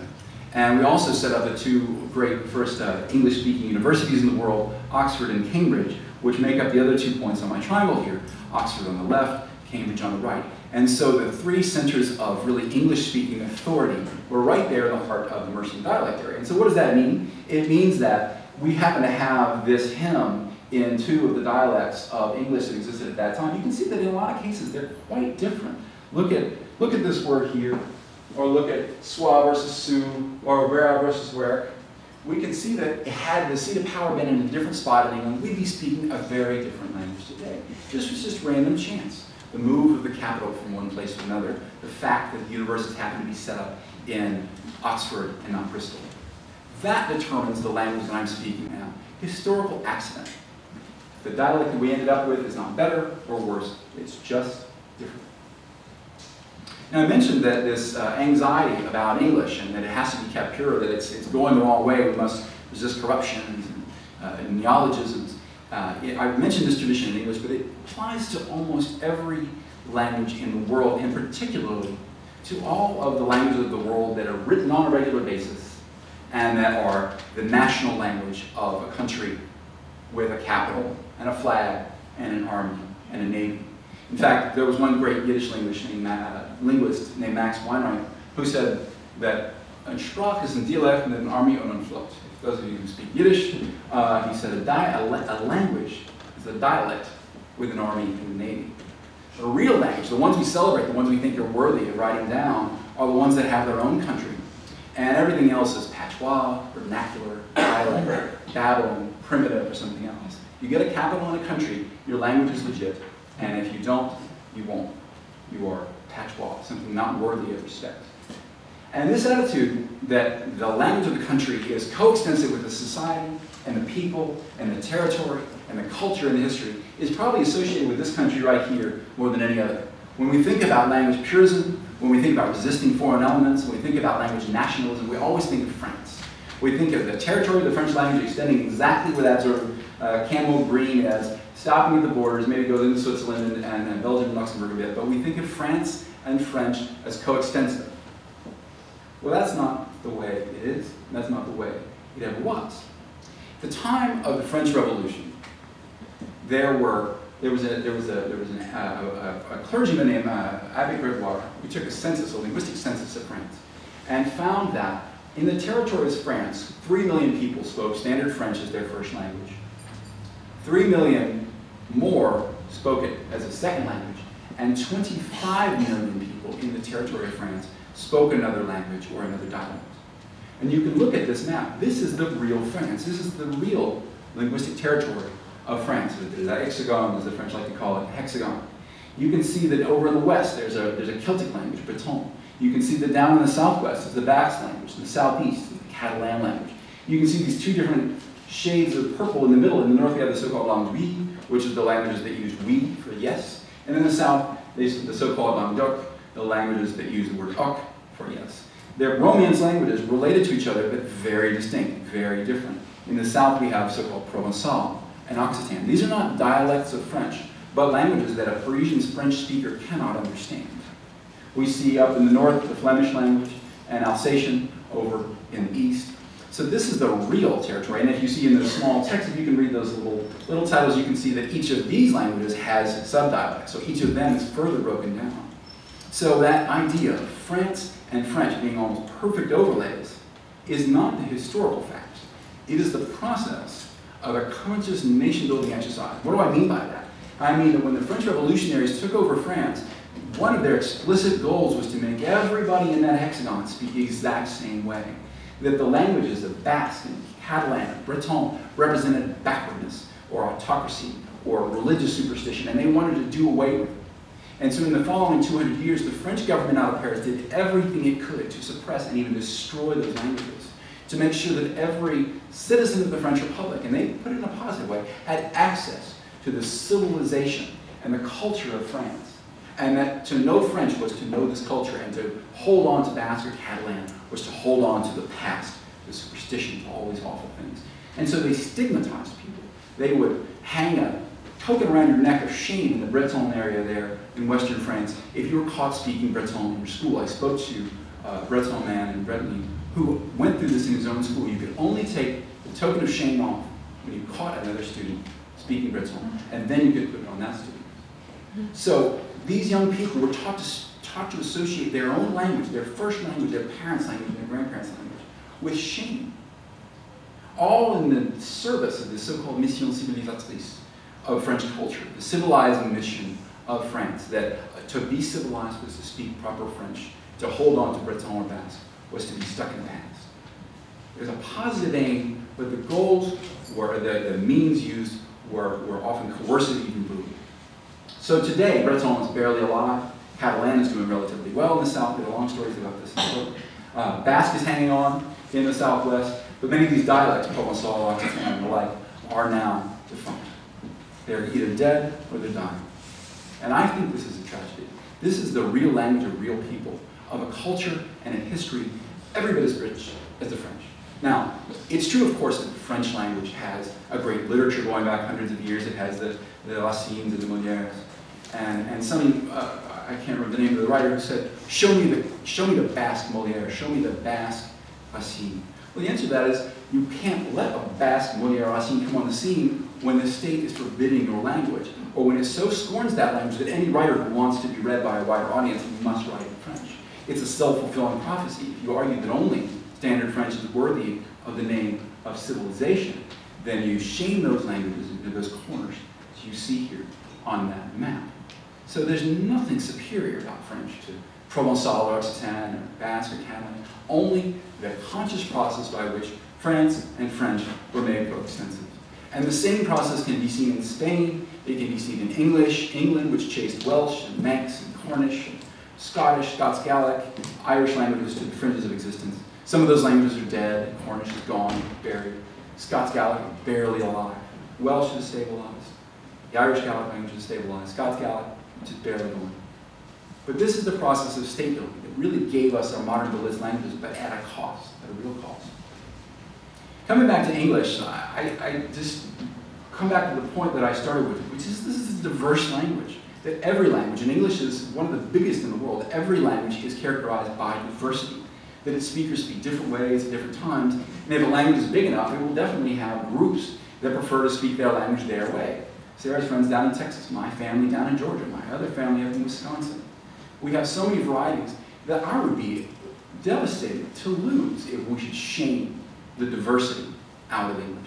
And we also set up the two great first English-speaking universities in the world, Oxford and Cambridge, which make up the other 2 points on my triangle here, Oxford on the left, Cambridge on the right. And so the three centers of really English-speaking authority were right there in the heart of the Mercian dialect area. And so what does that mean? It means that we happen to have this hymn in two of the dialects of English that existed at that time. You can see that in a lot of cases they're quite different. Look at this word here, or look at swa versus su, or where versus where. We can see that had the seat of power been in a different spot in England, we'd be speaking a very different language today. This was just random chance. The move of the capital from one place to another, the fact that the universities happen to be set up in Oxford and not Bristol. That determines the language that I'm speaking now. Historical accident. The dialect that we ended up with is not better or worse, it's just different. Now I mentioned that this anxiety about English and that it has to be kept pure, that it's going the wrong way, we must resist corruptions and neologisms. I mentioned this tradition in English, but it applies to almost every language in the world, and particularly to all of the languages of the world that are written on a regular basis and that are the national language of a country with a capital and a flag and an army and a navy. In fact, there was one great Yiddish linguist named Max Weinreich who said that een Sprache is een dialect met een army und een vloot. Those of you who speak Yiddish, he said a language is a dialect with an army and a navy. A real language, the ones we celebrate, the ones we think are worthy of writing down, are the ones that have their own country. And everything else is patois, vernacular, dialect, babbling, primitive, or something else. You get a capital in a country, your language is legit, and if you don't, you won't. You are patois, something not worthy of respect. And this attitude that the language of the country is coextensive with the society and the people and the territory and the culture and the history is probably associated with this country right here more than any other. When we think about language purism, when we think about resisting foreign elements, when we think about language nationalism, we always think of France. We think of the territory of the French language extending exactly where that sort of camo green is, stopping at the borders, maybe goes into Switzerland and Belgium and Luxembourg a bit, but we think of France and French as coextensive. Well, that's not the way it is, and that's not the way it ever was. At the time of the French Revolution, there was a clergyman named Abbé Gregoire who took a census, a linguistic census of France, and found that in the territories of France, 3 million people spoke standard French as their first language. 3 million more spoke it as a second language, and 25 million people in the territory of France spoke another language or another dialect. And you can look at this map. This is the real France. This is the real linguistic territory of France. The hexagon, as the French like to call it, hexagon. You can see that over in the west, there's a Celtic language, Breton. You can see that down in the southwest is the Basque language, in the southeast is the Catalan language. You can see these two different shades of purple in the middle. In the north, we have the so-called langue, which is the languages that use oui for yes. And in the south, there's the so-called languedoc, the languages that use the word hoc for yes. They're Romance languages related to each other, but very distinct, very different. In the south, we have so-called Provençal and Occitan. These are not dialects of French, but languages that a Parisian French speaker cannot understand. We see up in the north the Flemish language and Alsatian over in the east. So this is the real territory. And if you see in the small text, if you can read those little titles, you can see that each of these languages has subdialects. So each of them is further broken down. So that idea of France and French being almost perfect overlays is not the historical fact. It is the process of a conscious nation-building exercise. What do I mean by that? I mean that when the French revolutionaries took over France, one of their explicit goals was to make everybody in that hexagon speak the exact same way. That the languages of Basque and Catalan and Breton represented backwardness or autocracy or religious superstition, and they wanted to do away with it. And so in the following 200 years, the French government out of Paris did everything it could to suppress and even destroy those languages, to make sure that every citizen of the French Republic, and they put it in a positive way, had access to the civilization and the culture of France. And that to know French was to know this culture, and to hold on to Basque or Catalan was to hold on to the past, the superstition, to all these awful things. And so they stigmatized people. They would hang a token around your neck of shame in the Breton area there in Western France if you were caught speaking Breton in your school. I spoke to a Breton man in Brittany who went through this in his own school. You could only take the token of shame off when you caught another student speaking Breton, and then you could put it on that student. So these young people were taught to associate their own language, their first language, their parents' language, and their grandparents' language, with shame. All in the service of this so-called mission civilisatrice of French culture, the civilizing mission of France, that to be civilized was to speak proper French, to hold on to Breton or Basque was to be stuck in the past. There's a positive aim, but the goals were, the means used were often coercive, even brutal. So today, Breton is barely alive. Catalan is doing relatively well in the south. There are long stories about this. Basque is hanging on in the southwest, but many of these dialects, Provençal, Occitan, and the like, are now defunct. They're either dead or they're dying. And I think this is a tragedy. This is the real language of real people, of a culture and a history every bit as rich as the French. Now, it's true, of course, that the French language has a great literature going back hundreds of years. It has the Racines and the Molières. And some, I can't remember the name of the writer, who said, show me the Basque Molière, show me the Basque Racine. Well, the answer to that is, you can't let a Basque Molière Racine come on the scene when the state is forbidding your language, or when it so scorns that language that any writer who wants to be read by a wider audience must write in French. It's a self-fulfilling prophecy. If you argue that only standard French is worthy of the name of civilization, then you shame those languages into those corners that you see here on that map. So there's nothing superior about French to Provençal or Occitan or Basque or Catalan, only the conscious process by which France and French were made coextensive. And the same process can be seen in Spain, it can be seen in England, which chased Welsh and Manx and Cornish and Scottish, Scots Gaelic, Irish languages to the fringes of existence. Some of those languages are dead. Cornish is gone, buried. Scots Gaelic are barely alive. Welsh is stabilized. The Irish Gaelic language is stabilized. Scots Gaelic, just barely going. But this is the process of state building that really gave us our modern Blitz languages, but at a cost, at a real cost. Coming back to English, I just come back to the point that I started with, which is this is a diverse language. That every language, and English is one of the biggest in the world, every language is characterized by diversity. That its speakers speak different ways at different times, and if a language is big enough, it will definitely have groups that prefer to speak their language their way. Sarah's friends down in Texas, my family down in Georgia, my other family up in Wisconsin. We have so many varieties that I would be devastated to lose if we should shame the diversity out of English.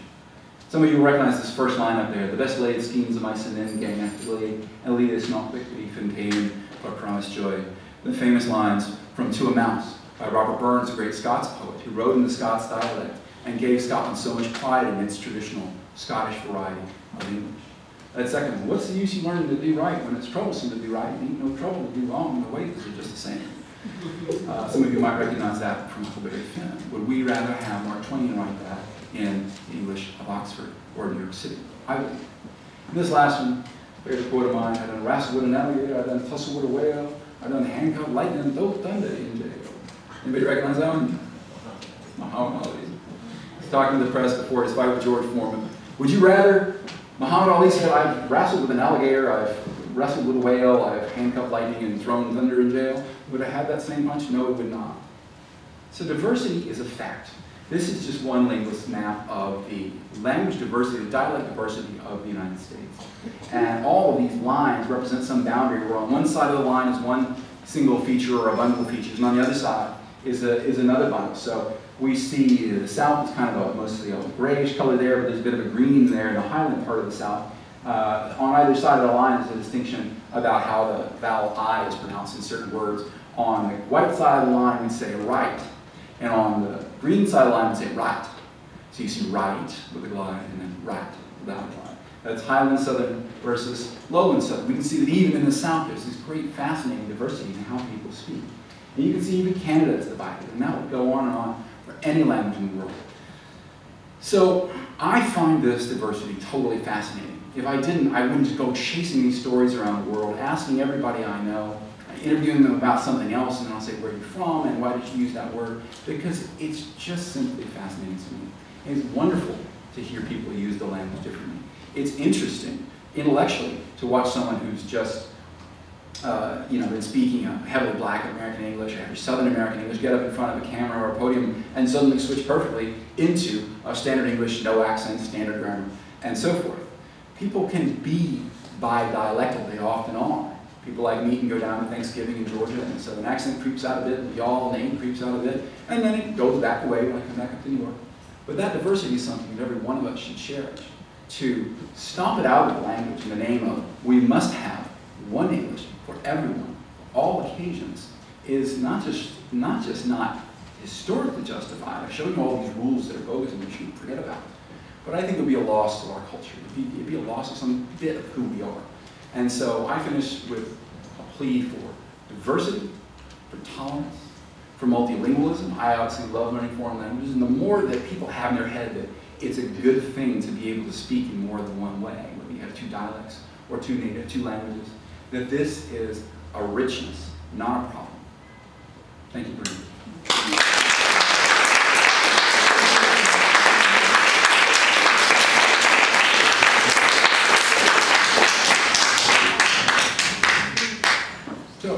Some of you will recognize this first line up there. The best laid schemes of my sin gang after and lead us not quickly contain but promise joy. The famous lines from To a Mouse by Robert Burns, a great Scots poet who wrote in the Scots dialect and gave Scotland so much pride in its traditional Scottish variety of English. That second one, what's the use you learning to do right when it's troublesome to do right and ain't no trouble to do wrong and the ways are just the same? Some of you might recognize that from Huckleberry Finn. Would we rather have Mark Twain write that in English of Oxford or New York City? I would. And this last one, favorite quote of mine, I done wrestle with an alligator, I done tussle with a whale, I done handcuff lightning and throw thunder in jail. Anybody recognize that one? Muhammad Ali. He's talking to the press before his fight with George Foreman. Would you rather, Muhammad Ali said, I've wrestled with an alligator, I've wrestled with a whale, I've handcuffed lightning and thrown thunder in jail. Would I have that same punch? No, it would not. So diversity is a fact. This is just one linguist map of the language diversity, the dialect diversity of the United States. And all of these lines represent some boundary where on one side of the line is one single feature or a bundle of features, and on the other side is another bundle. So we see the South is kind of mostly a grayish color there, but there's a bit of a green there in the highland part of the South. On either side of the line is a distinction about how the vowel I is pronounced in certain words. On the white side of the line, we say right. And on the green side of the line, we say right. So you see right with a glide, and then right without a glide. That's highland Southern versus lowland Southern. We can see that even in the South, there's this great fascinating diversity in how people speak. And you can see even Canada is divided, and that would go on and on for any language in the world. So I find this diversity totally fascinating. If I didn't, I wouldn't just go chasing these stories around the world, asking everybody I know, interviewing them about something else, and then I'll say, where are you from, and why did you use that word? Because it's just simply fascinating to me. And it's wonderful to hear people use the language differently. It's interesting, intellectually, to watch someone who's just been speaking a heavily black American English or Southern American English, get up in front of a camera or a podium and suddenly switch perfectly into a standard English, no accent, standard grammar, and so forth. People can be bi-dialectal, they often are. People like me can go down to Thanksgiving in Georgia and the Southern accent creeps out a bit, the y'all name creeps out a bit, and then it goes back away when I come back up to New York. But that diversity is something that every one of us should cherish. To stomp it out of the language in the name of we must have one English for everyone, for all occasions, is not just not historically justified. I've shown you all these rules that are bogus and we shouldn't forget about. But I think it would be a loss to our culture. It'd be a loss of some bit of who we are. And so I finish with a plea for diversity, for tolerance, for multilingualism. I obviously love learning foreign languages, and the more that people have in their head that it's a good thing to be able to speak in more than one way, whether you have two dialects or two languages, that this is a richness, not a problem. Thank you, Brittany. So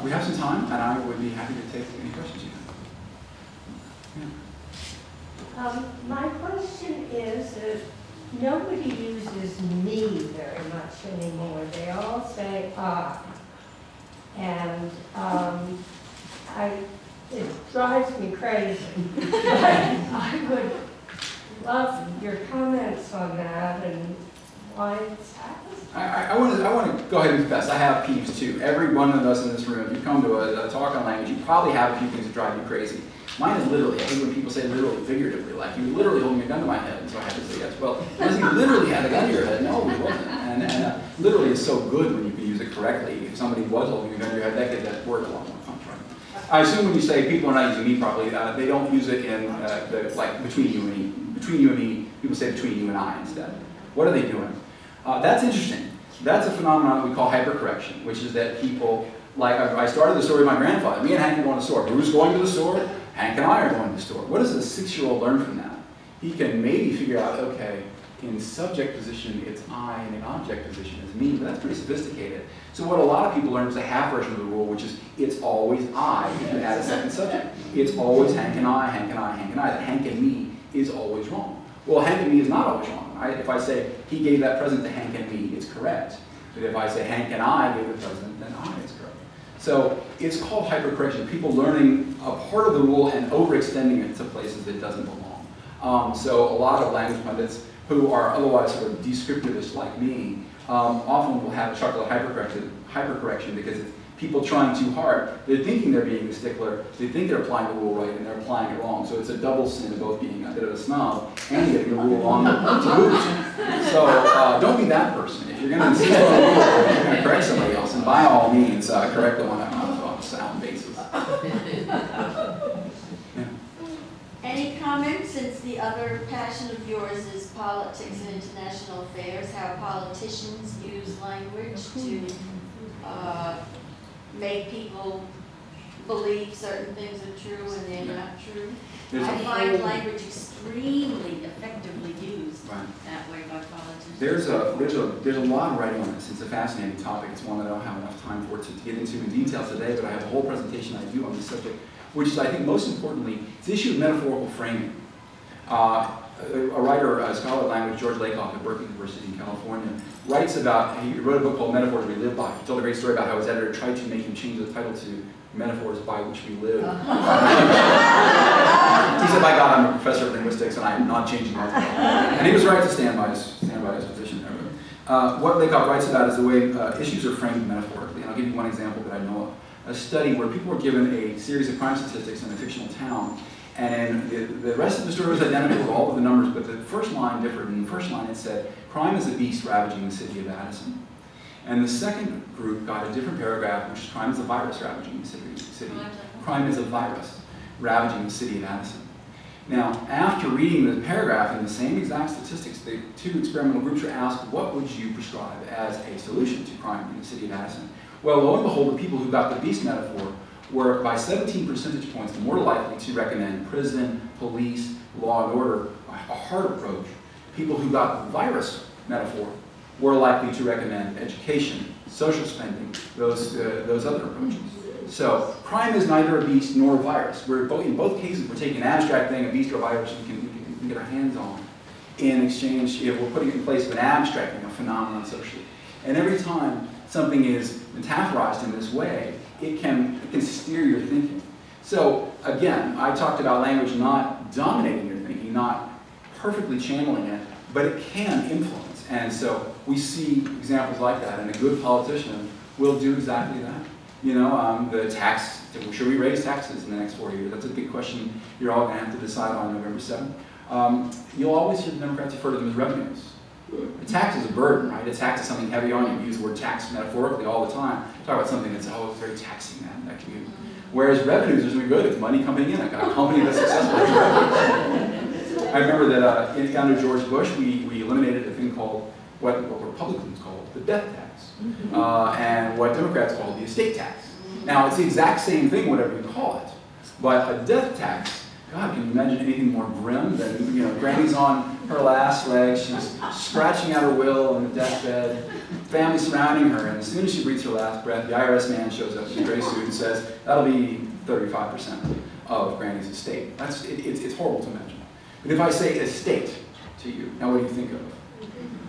we have some time, and I would be happy to take any questions you have. Yeah. My question is that nobody uses me very much anymore. They all say I. And it drives me crazy. I would love your comments on that and why it's happening. I want to go ahead and confess, I have peeves too. Every one of us in this room, if you come to a talk on language, you probably have a few things that drive you crazy. Mine is literally, I hate when people say literally, figuratively, like you literally holding a gun to my head, and so I have to say yes. Well, unless you literally had a gun to your head, no, it wasn't. And literally is so good when you can use it correctly. If somebody was holding a gun to your head, that gets that word a lot more fun, right? I assume when you say people are not using me properly, they don't use it in like between you and me. Between you and me, people say between you and I instead. What are they doing? That's interesting. That's a phenomenon that we call hypercorrection, which is that people, like I started the story with my grandfather. Me and Hank are going to the store. Who's going to the store? Hank and I are going to the store. What does a 6-year-old learn from that? He can maybe figure out, okay, in subject position, it's I, and in object position, it's me. But that's pretty sophisticated. So what a lot of people learn is the half version of the rule, which is it's always I if you add a second subject. It's always Hank and I, Hank and I, Hank and I. That Hank and me is always wrong. Well, Hank and me is not always wrong, right? If I say he gave that present to Hank and me, it's correct. But if I say Hank and I gave the present, then I is correct. So it's called hypercorrection. People learning a part of the rule and overextending it to places it doesn't belong. So a lot of language pundits who are otherwise sort of descriptivists like me often will have a chuckle at hypercorrection because it's people trying too hard. They're thinking they're being a stickler, they think they're applying the rule right, and they're applying it wrong. So it's a double sin of both being a bit of a snob and getting the rule wrong to boot. So don't be that person. If you're going to insist on a rule, you're going to correct somebody else, and by all means, correct the one on a sound basis. Yeah. Any comments, since the other passion of yours is politics and international affairs, how politicians use language to make people believe certain things are true and they're not true? I find language extremely effectively used that way by politicians. There's a lot of writing on this. It's a fascinating topic. It's one that I don't have enough time for to get into in detail today, but I have a whole presentation I do on this subject, which is, I think, most importantly, it's the issue of metaphorical framing. A writer, a scholar of language, George Lakoff at Berkeley University in California, writes about, he wrote a book called Metaphors We Live By. He told a great story about how his editor tried to make him change the title to Metaphors by Which We Live. He said, by God, I'm a professor of linguistics and I'm not changing my title. And he was right to stand by his position there. What Lakoff writes about is the way issues are framed metaphorically. And I'll give you one example that I know of. A study where people were given a series of crime statistics in a fictional town, and the rest of the story was identical with all of the numbers, but the first line differed. In the first line it said, crime is a beast ravaging the city of Addison. And the second group got a different paragraph, which is crime is a virus ravaging the city. Crime is a virus ravaging the city of Addison. Now, after reading the paragraph in the same exact statistics, the two experimental groups were asked, what would you prescribe as a solution to crime in the city of Addison? Well, lo and behold, the people who got the beast metaphor were by 17 percentage points more likely to recommend prison, police, law and order, a hard approach. People who got the virus metaphor were likely to recommend education, social spending, those other approaches. So crime is neither a beast nor a virus. In both cases, we're taking an abstract thing, a beast or a virus, we can get our hands on. In exchange, if we're putting it in place of an abstract thing, a phenomenon socially. And every time something is metaphorized in this way, it can steer your thinking. So again, I talked about language not dominating your thinking, not perfectly channeling it, but it can influence. And so we see examples like that, and a good politician will do exactly that. You know, the tax, should we raise taxes in the next 4 years? That's a big question you're all going to have to decide on November 7th. You'll always hear the Democrats refer to them as revenues. A tax is a burden, right? A tax is something heavy on you. We use the word tax metaphorically all the time. Talk about something that's, oh, it's very taxing that community. Whereas revenues are something good. It's money coming in. A company that's successful is revenues. I remember that under George Bush, we eliminated a thing called, what Republicans called the death tax, and what Democrats called the estate tax. Now, it's the exact same thing, whatever you call it. But a death tax, God, can you imagine anything more grim than, you know, Granny's on her last leg, she's scratching out her will on the deathbed, family surrounding her, and as soon as she breathes her last breath, the IRS man shows up in a gray suit and says, that'll be 35% of Granny's estate. It's horrible to imagine. But if I say estate to you, now what do you think of?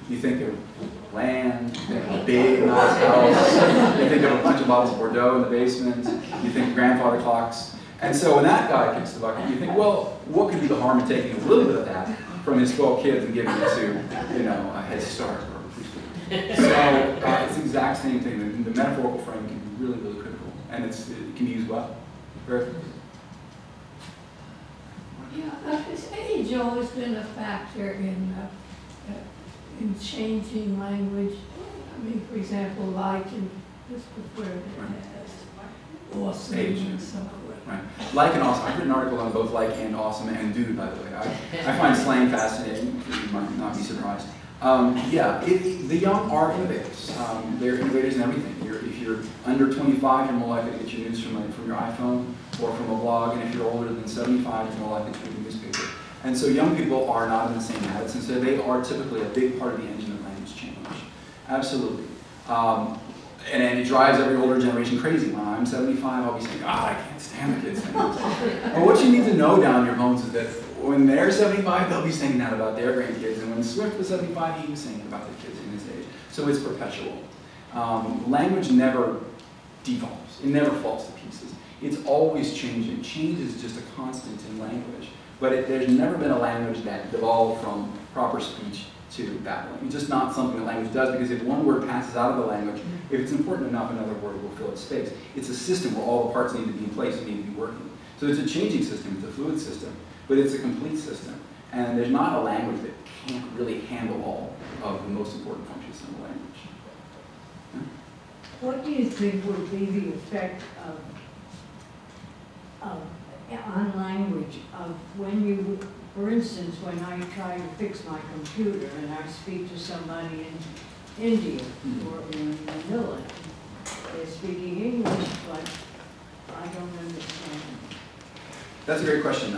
You think of land, you think of a big, nice house, you think of a bunch of bottles of Bordeaux in the basement, you think of grandfather clocks. And so when that guy kicks the bucket, you think, well, what could be the harm in taking a little bit of that from his 12 kids and giving it to, you know, a Head Start or a preschool? So it's the exact same thing. The metaphorical frame can be really, really critical, and it can be used well. Very effectively. Yeah, has age always been a factor in changing language? mean, for example, like in this book where it has awesome and so forth. Right. Like and awesome. I've written articles on both like and awesome and dude, by the way. I find slang fascinating. You might not be surprised. The young are innovators. They're innovators in everything. If you're under 25, you're more likely to get your news from your iPhone or from a blog, and if you're older than 75, you're more likely to read a newspaper. And so young people are not in the same habits, and so they are typically a big part of the engine of language change. Absolutely. And it drives every older generation crazy. When I'm 75, I'll be saying, God, I can't stand the kids saying this. But what you need to know down in your bones is that when they're 75, they'll be saying that about their grandkids. And when Swift was 75, he was saying it about the kids in his age. So it's perpetual. Language never devolves. It never falls to pieces. It's always changing. Change is just a constant in language. But there's never been a language that devolved from proper speech to babbling. It's just not something that language does, because if one word passes out of the language, if it's important enough, another word will fill its space. It's a system where all the parts need to be in place and need to be working. So it's a changing system, it's a fluid system, but it's a complete system. And there's not a language that can't really handle all of the most important functions in the language. Yeah? What do you think would be the effect on language of when you, for instance, when I try to fix my computer and I speak to somebody in India or in Manila, they're speaking English, but I don't understand. That's a great question.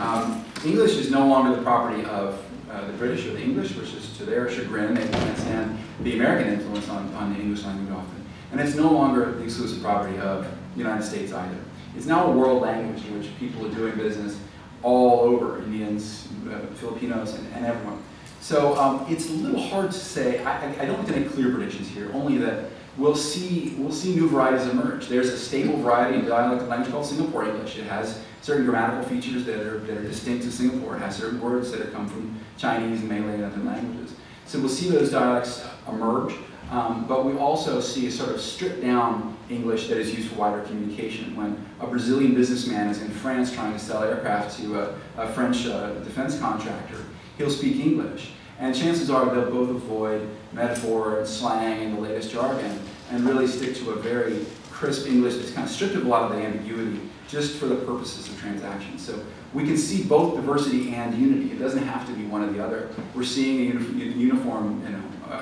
English is no longer the property of the British or the English, which is to their chagrin. They can't stand the American influence on the English language often. And it's no longer the exclusive property of the United States either. It's now a world language in which people are doing business all over, Indians, Filipinos, and everyone. So it's a little hard to say. I don't want to make clear predictions here, only that we'll see new varieties emerge. There's a stable variety of dialect of language called Singapore English. It has certain grammatical features that are distinct to Singapore. It has certain words that come from Chinese and Malay and other languages. So we'll see those dialects emerge, but we also see a sort of stripped down English that is used for wider communication. When a Brazilian businessman is in France trying to sell aircraft to a French defense contractor, he'll speak English. And chances are they'll both avoid metaphor and slang and the latest jargon and really stick to a very crisp English that's kind of stripped of a lot of the ambiguity just for the purposes of transactions. So we can see both diversity and unity. It doesn't have to be one or the other. We're seeing a uniform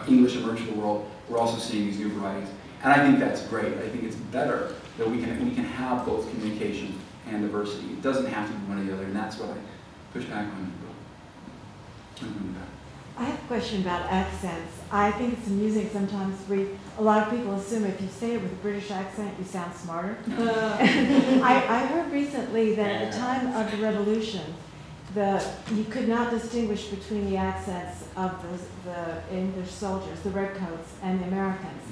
English emerge in the world. We're also seeing these new varieties. And I think that's great. I think it's better that we can have both communication and diversity. It doesn't have to be one or the other, and that's what I push back on. I have a question about accents. I think it's amusing sometimes. A lot of people assume if you say it with a British accent, you sound smarter. I heard recently that at the time of the Revolution, you could not distinguish between the accents of the English soldiers, the redcoats, and the Americans,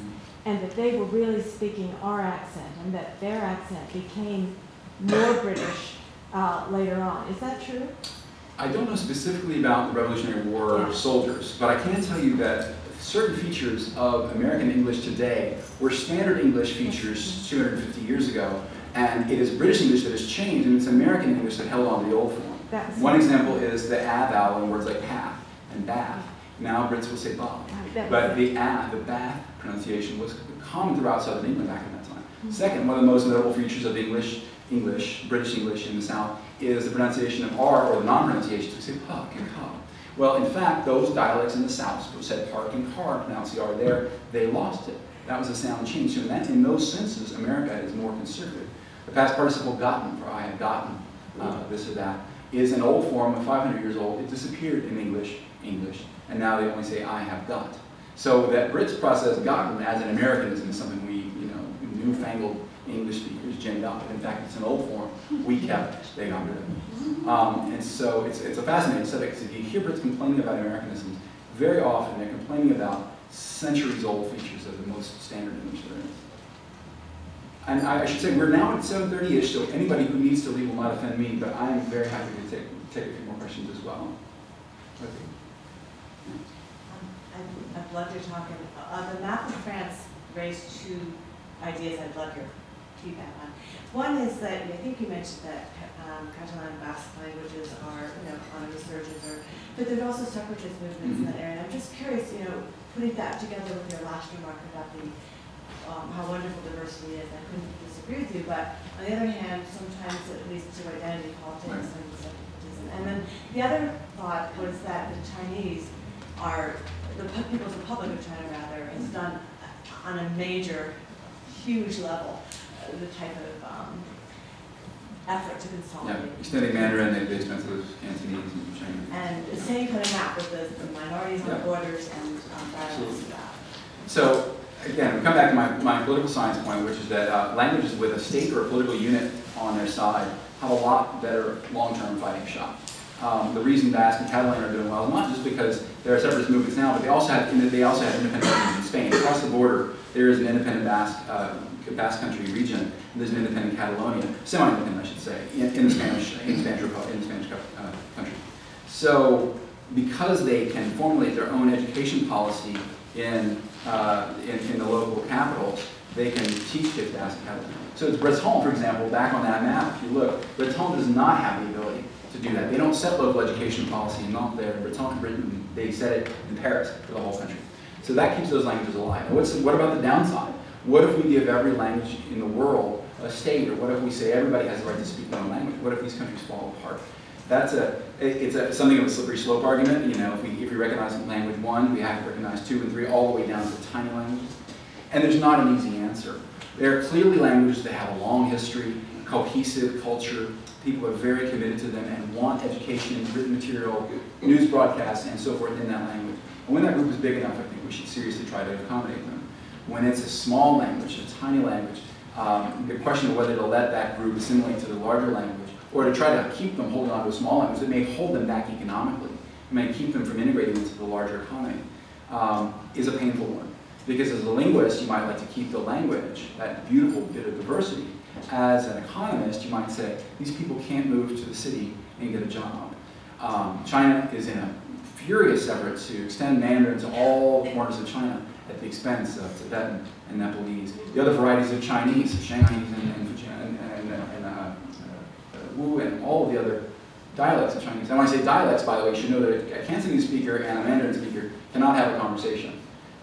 and that they were really speaking our accent, and that their accent became more British later on. Is that true? I don't know specifically about the Revolutionary War soldiers, but I can tell you that certain features of American English today were standard English features 250 years ago, and it is British English that has changed, and it's American English that held on to the old form. One example is the vowel in words like path and bath. Now Brits will say bath, but the bath pronunciation was common throughout Southern England back in that time. Second, one of the most notable features of British English in the South is the pronunciation of R, or the non-pronunciation, to say puck and cup. Well, in fact, those dialects in the South said park and car, pronounced the R there, they lost it. That was a sound change. So in those senses, America is more conservative. The past participle gotten, for I have gotten this or that, is an old form of 500 years old. It disappeared in English, and now they only say I have got. So that Brits process gotten as an Americanism is something we, newfangled English speakers ginned up. In fact, it's an old form we kept, they got rid of. And so it's a fascinating subject, because if you hear Brits complaining about Americanisms, very often they're complaining about centuries-old features of the most standard English there is. And I should say, we're now at 7:30-ish, so anybody who needs to leave will not offend me, but I am very happy to take a few more questions as well. Okay. I'd love your talk. The map of France raised two ideas I'd love your few bad ones. One is that I think you mentioned that Catalan and Basque languages are, on a resurgence, but there's also suffragist movements in that area. And I'm just curious, putting that together with your last remark about the how wonderful diversity is. I couldn't disagree with you, but on the other hand, sometimes it leads to identity politics and separatism. And then the other thought was that the Chinese are, the People's Republic of China rather, has done on a major, huge level the type of effort to consolidate. Yeah, extending Mandarin, they spent those Cantonese and Chinese. And the same coming out with the minorities on the borders and dialects of that. So, again, we come back to my political science point, which is that languages with a state or a political unit on their side have a lot better long-term fighting shot. The reason Basque and Catalan are doing well is not just because there are separatist movements now, but they also have independent movements in Spain. Across the border, there is an independent Basque country region, and there's an independent Catalonia, semi-independent, I should say, in the Spanish country. So, because they can formulate their own education policy in the local capitals, they can teach kids Basque and Catalan. So it's Breton, for example, back on that map, if you look, Breton does not have the ability to do that. They don't set local education policy in Nanterre, Breton, Britain. They set it in Paris for the whole country. So that keeps those languages alive. Now what about the downside? What if we give every language in the world a state, or what if we say everybody has the right to speak their own language? What if these countries fall apart? That's something of a slippery slope argument. If we recognize language 1, we have to recognize 2 and 3, all the way down to tiny languages. And there's not an easy answer. There are clearly languages that have a long history, cohesive culture. People are very committed to them and want education, written material, news broadcasts, and so forth in that language. And when that group is big enough, I think we should seriously try to accommodate them. When it's a small language, a tiny language, the question of whether to let that group assimilate to the larger language, or to try to keep them holding on to a small language that may hold them back economically, may keep them from integrating into the larger economy, is a painful one. Because as a linguist, you might like to keep the language, that beautiful bit of diversity. As an economist, you might say, these people can't move to the city and get a job. China is in a furious effort to extend Mandarin to all corners of China at the expense of Tibetan and Nepalese. The other varieties of Chinese, Shanghainese and Wu, and all of the other dialects of Chinese. And when I say dialects, by the way, you should know that a Cantonese speaker and a Mandarin speaker cannot have a conversation.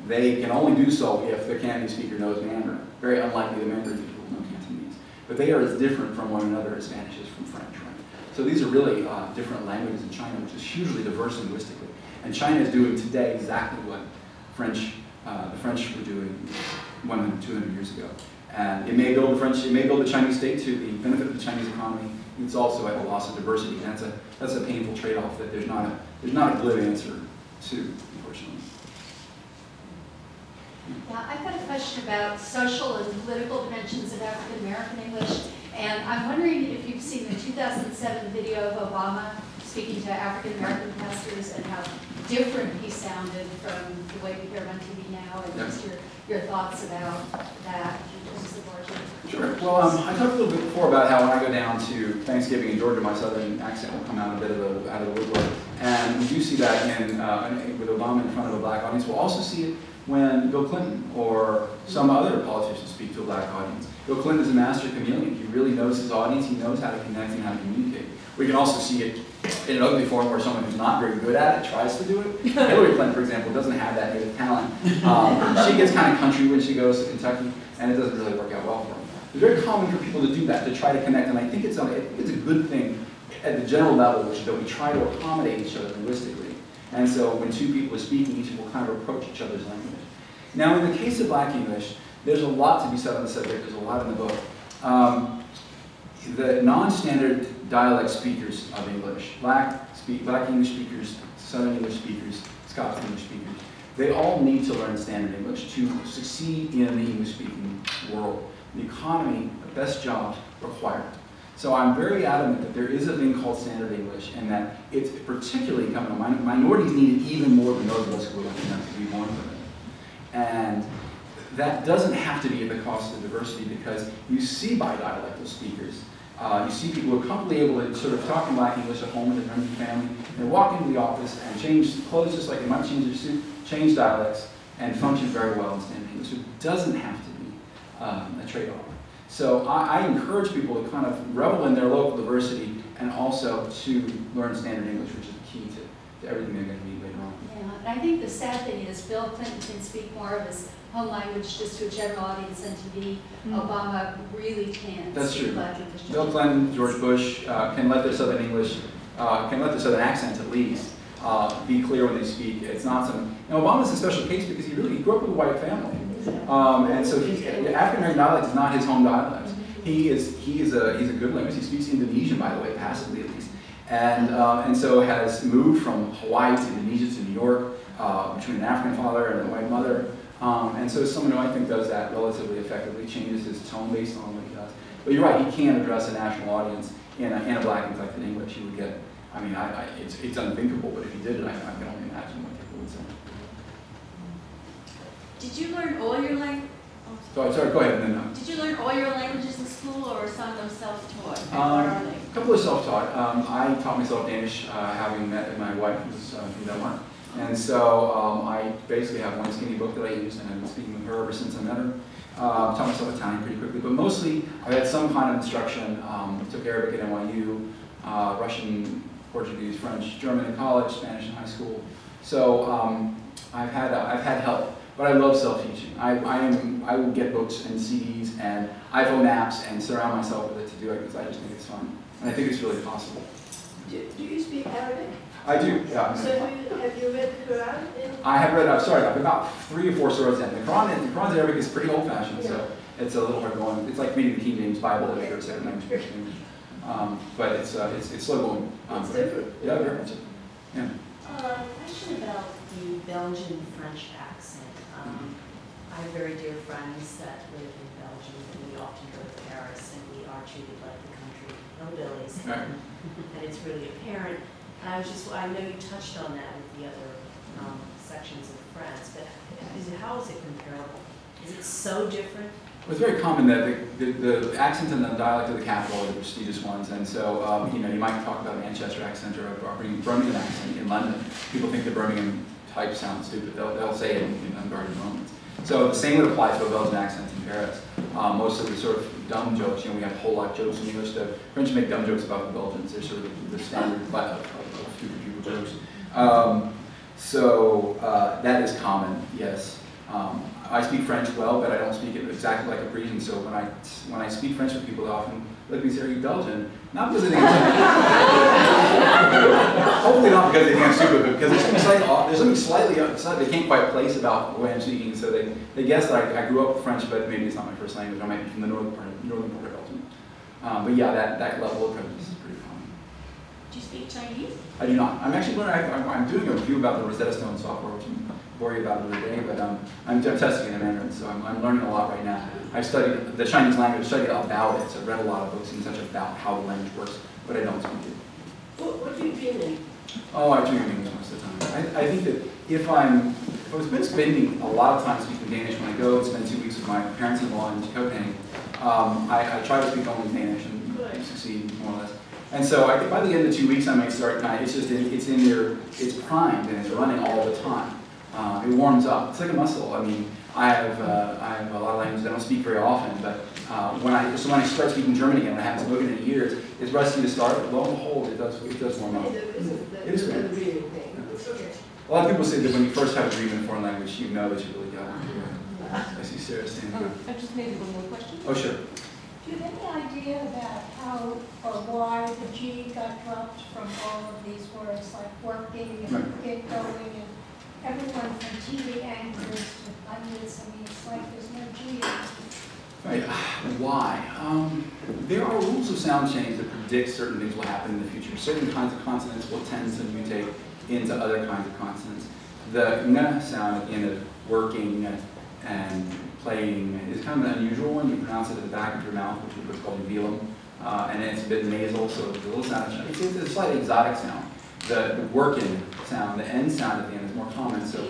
They can only do so if the Cantonese speaker knows Mandarin. Very unlikely the Mandarin speaker will know Cantonese. But they are as different from one another as Spanish is from French, right? So these are really different languages in China, which is hugely diverse linguistically. And China is doing today exactly what the French were doing 100, 200 years ago. And it may build the Chinese state to the benefit of the Chinese economy. It's also at a loss of diversity. And that's a painful trade-off that there's not a glib answer to, unfortunately. Yeah, I've got a question about social and political dimensions of African American English, and I'm wondering if you've seen the 2007 video of Obama speaking to African American pastors and how different he sounded from the way we hear him on TV now, and just your thoughts about that in terms of larger. Sure. Well, I talked a little bit before about how when I go down to Thanksgiving in Georgia, my southern accent will come out a bit out of the woodwork, and we do see that with Obama in front of a black audience. We'll also see it when Bill Clinton or some other politicians speak to a black audience. Bill Clinton is a master chameleon. He really knows his audience. He knows how to connect and how to communicate. We can also see it in an ugly form where someone who's not very good at it tries to do it. Hillary Clinton, for example, doesn't have that native talent. She gets kind of country when she goes to Kentucky, and it doesn't really work out well for her. It's very common for people to do that, to try to connect, and I think it's a good thing at the general level, which is that we try to accommodate each other linguistically. And so when two people are speaking, each will kind of approach each other's language. Now, in the case of Black English, there's a lot to be said on the subject. There's a lot in the book. The non-standard dialect speakers of English, Black English speakers, Southern English speakers, Scots English speakers, they all need to learn standard English to succeed in the English-speaking world. The economy, the best jobs require it. So I'm very adamant that there is a thing called standard English, and that it's particularly incumbent on minorities need it even more than those of us who are lucky enough to be born with it. And that doesn't have to be at the cost of diversity, because you see bidialectal speakers. You see people who are comfortably able to sort of talk in Black English at home with their friends and family, and walk into the office and change clothes just like they might change their suit, change dialects, and function very well in standard English. So it doesn't have to be a trade-off. So I encourage people to kind of revel in their local diversity and also to learn standard English, which is the key to everything they're going to need later on. Yeah, and I think the sad thing is Bill Clinton can speak more of his home language just to a general audience on TV. Obama really can't. That's true. Black English. Bill Clinton, George Bush can let their Southern English, can let their Southern accents at least be clear when they speak. It's not some. Obama's a special case because he grew up with a white family, and so African American dialect is not his home dialect. He's a good linguist. He speaks Indonesian, by the way, passively at least, and so has moved from Hawaii to Indonesia to New York between an African father and a white mother. And so someone who I think does that relatively effectively, changes his tone based on what he does. But you're right, he can address a national audience in a black inflected English. He would get, I mean, it's unthinkable, but if he did it, I can only imagine what people would say. Did you learn all your languages? Sorry, go ahead. And then, Did you learn all your languages in school, or some of them self-taught? a couple of self-taught. I taught myself Danish, having met my wife, who's from Denmark. And so I basically have one skinny book that I use, and I've been speaking with her ever since I met her. Taught myself Italian pretty quickly, but mostly I had some kind of instruction. Took Arabic at NYU, Russian, Portuguese, French, German in college, Spanish in high school. So I've had help, but I love self-teaching. I will get books and CDs and iPhone apps and surround myself with it to do it because I just think it's fun, and I think it's really possible. Do you speak Arabic? I do, yeah. So have you read the Quran? I have read, I've about 3 or 4 surahs in. The Quran's Arabic is pretty old-fashioned, so it's a little hard going. It's like reading the King James Bible if you're a second language English. But it's slow going. It's different. Yeah, very much. Yeah. Question about the Belgian French accent. I have very dear friends that live in Belgium, and we often go to Paris, and we are treated like the country hillbillies, Right. and it's really apparent. And I know you touched on that with the other sections of France, but how is it comparable? Is it so different? Well, it's very common that the accent and the dialect of the capital are the prestigious ones, and so you might talk about a Manchester accent or a Birmingham accent in London. People think the Birmingham type sounds stupid. They'll say it in unguarded moments. So the same would apply to a Belgian accent in Paris. Most of the sort of dumb jokes, we have whole lot jokes in English. The French make dumb jokes about the Belgians. They're sort of the standard of stupid people jokes. That is common, yes. I speak French well, but I don't speak it exactly like a Parisian. So when I speak French with people, they often look at me and say, "Are you Belgian?" Not because they think I'm hopefully not because they think I'm stupid, but because there's something slightly they can't quite place about the way I'm speaking. So they guess that I grew up with French, but maybe it's not my first language. I might be from the northern part of Belgium. But yeah, that level of prejudice is pretty common. Do you speak Chinese? I do not. I'm actually learning. I'm doing a review about the Rosetta Stone software, which I'm worried about another day. But I'm testing it in Mandarin, so I'm learning a lot right now. I've studied the Chinese language, studied about it, so I've read a lot of books and such about how the language works, but I don't speak it. What do you dream in? Oh, I dream in English most of the time. I think that if I've been spending a lot of time speaking Danish when I go and spend 2 weeks with my parents-in-law in Copenhagen, I try to speak only Danish and succeed more or less. And so by the end of 2 weeks, I might start it's primed and it's running all the time. It warms up. It's like a muscle. I mean, I have a lot of languages I don't speak very often, but when I start speaking German again, when I haven't spoken in years, it's rusty to start, but lo and behold, it does warm up. It is the dreaming thing. Okay. A lot of people say that when you first have a dream in a foreign language, you know that you really got it. I see Sarah standing up. I just made one more question. Oh, sure. Do you have any idea about how or why the G got dropped from all of these words, like working and get going, and everyone from TV anchors to pundits? I mean, it's like there's no G. Right. Why? There are rules of sound change that predict certain things will happen in the future. Certain kinds of consonants will tend to mutate into other kinds of consonants. The ng sound at the end of working and playing is kind of an unusual one. You pronounce it at the back of your mouth, which is what's called velum, and it's a bit nasal, so it's a little sound. It's a slightly exotic sound. The working sound, the N sound at the end is more common. So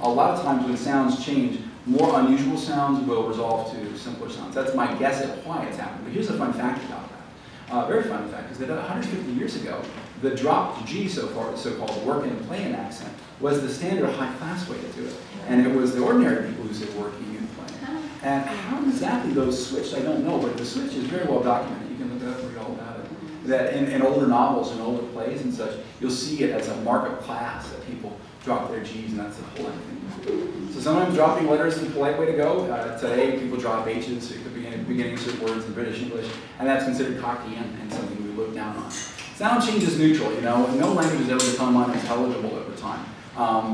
a lot of times when sounds change, more unusual sounds will resolve to simpler sounds. That's my guess at why it's happening. But here's a fun fact about that. Very fun fact is that 150 years ago, the dropped G, so-called working and playing accent, was the standard high-class way to do it. And it was the ordinary people who said working and playing. And how exactly those switched, I don't know, but the switch is very well documented. You can look it up and read all about it. That in older novels and older plays and such, you'll see it as a mark of class that people drop their G's, and that's the polite thing. So sometimes dropping letters is the polite way to go. Today, people drop H's at the beginning of certain words in British English, and that's considered cocky and something we look down on. Sound change is neutral, you know. No language has ever become unintelligible over time,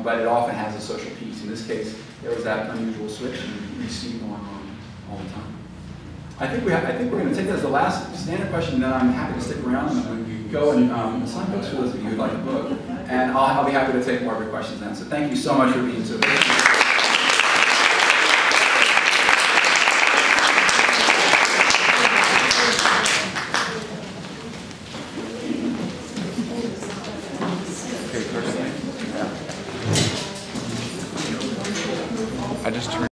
but it often has a social piece. In this case, there was that unusual switch, and we see going on all the time. I think we're going to take that as the last standard question, and then I'm happy to stick around and go and sign books for those of you who'd like a book, and I'll be happy to take more of your questions then. So thank you so much for being so patient. I just turned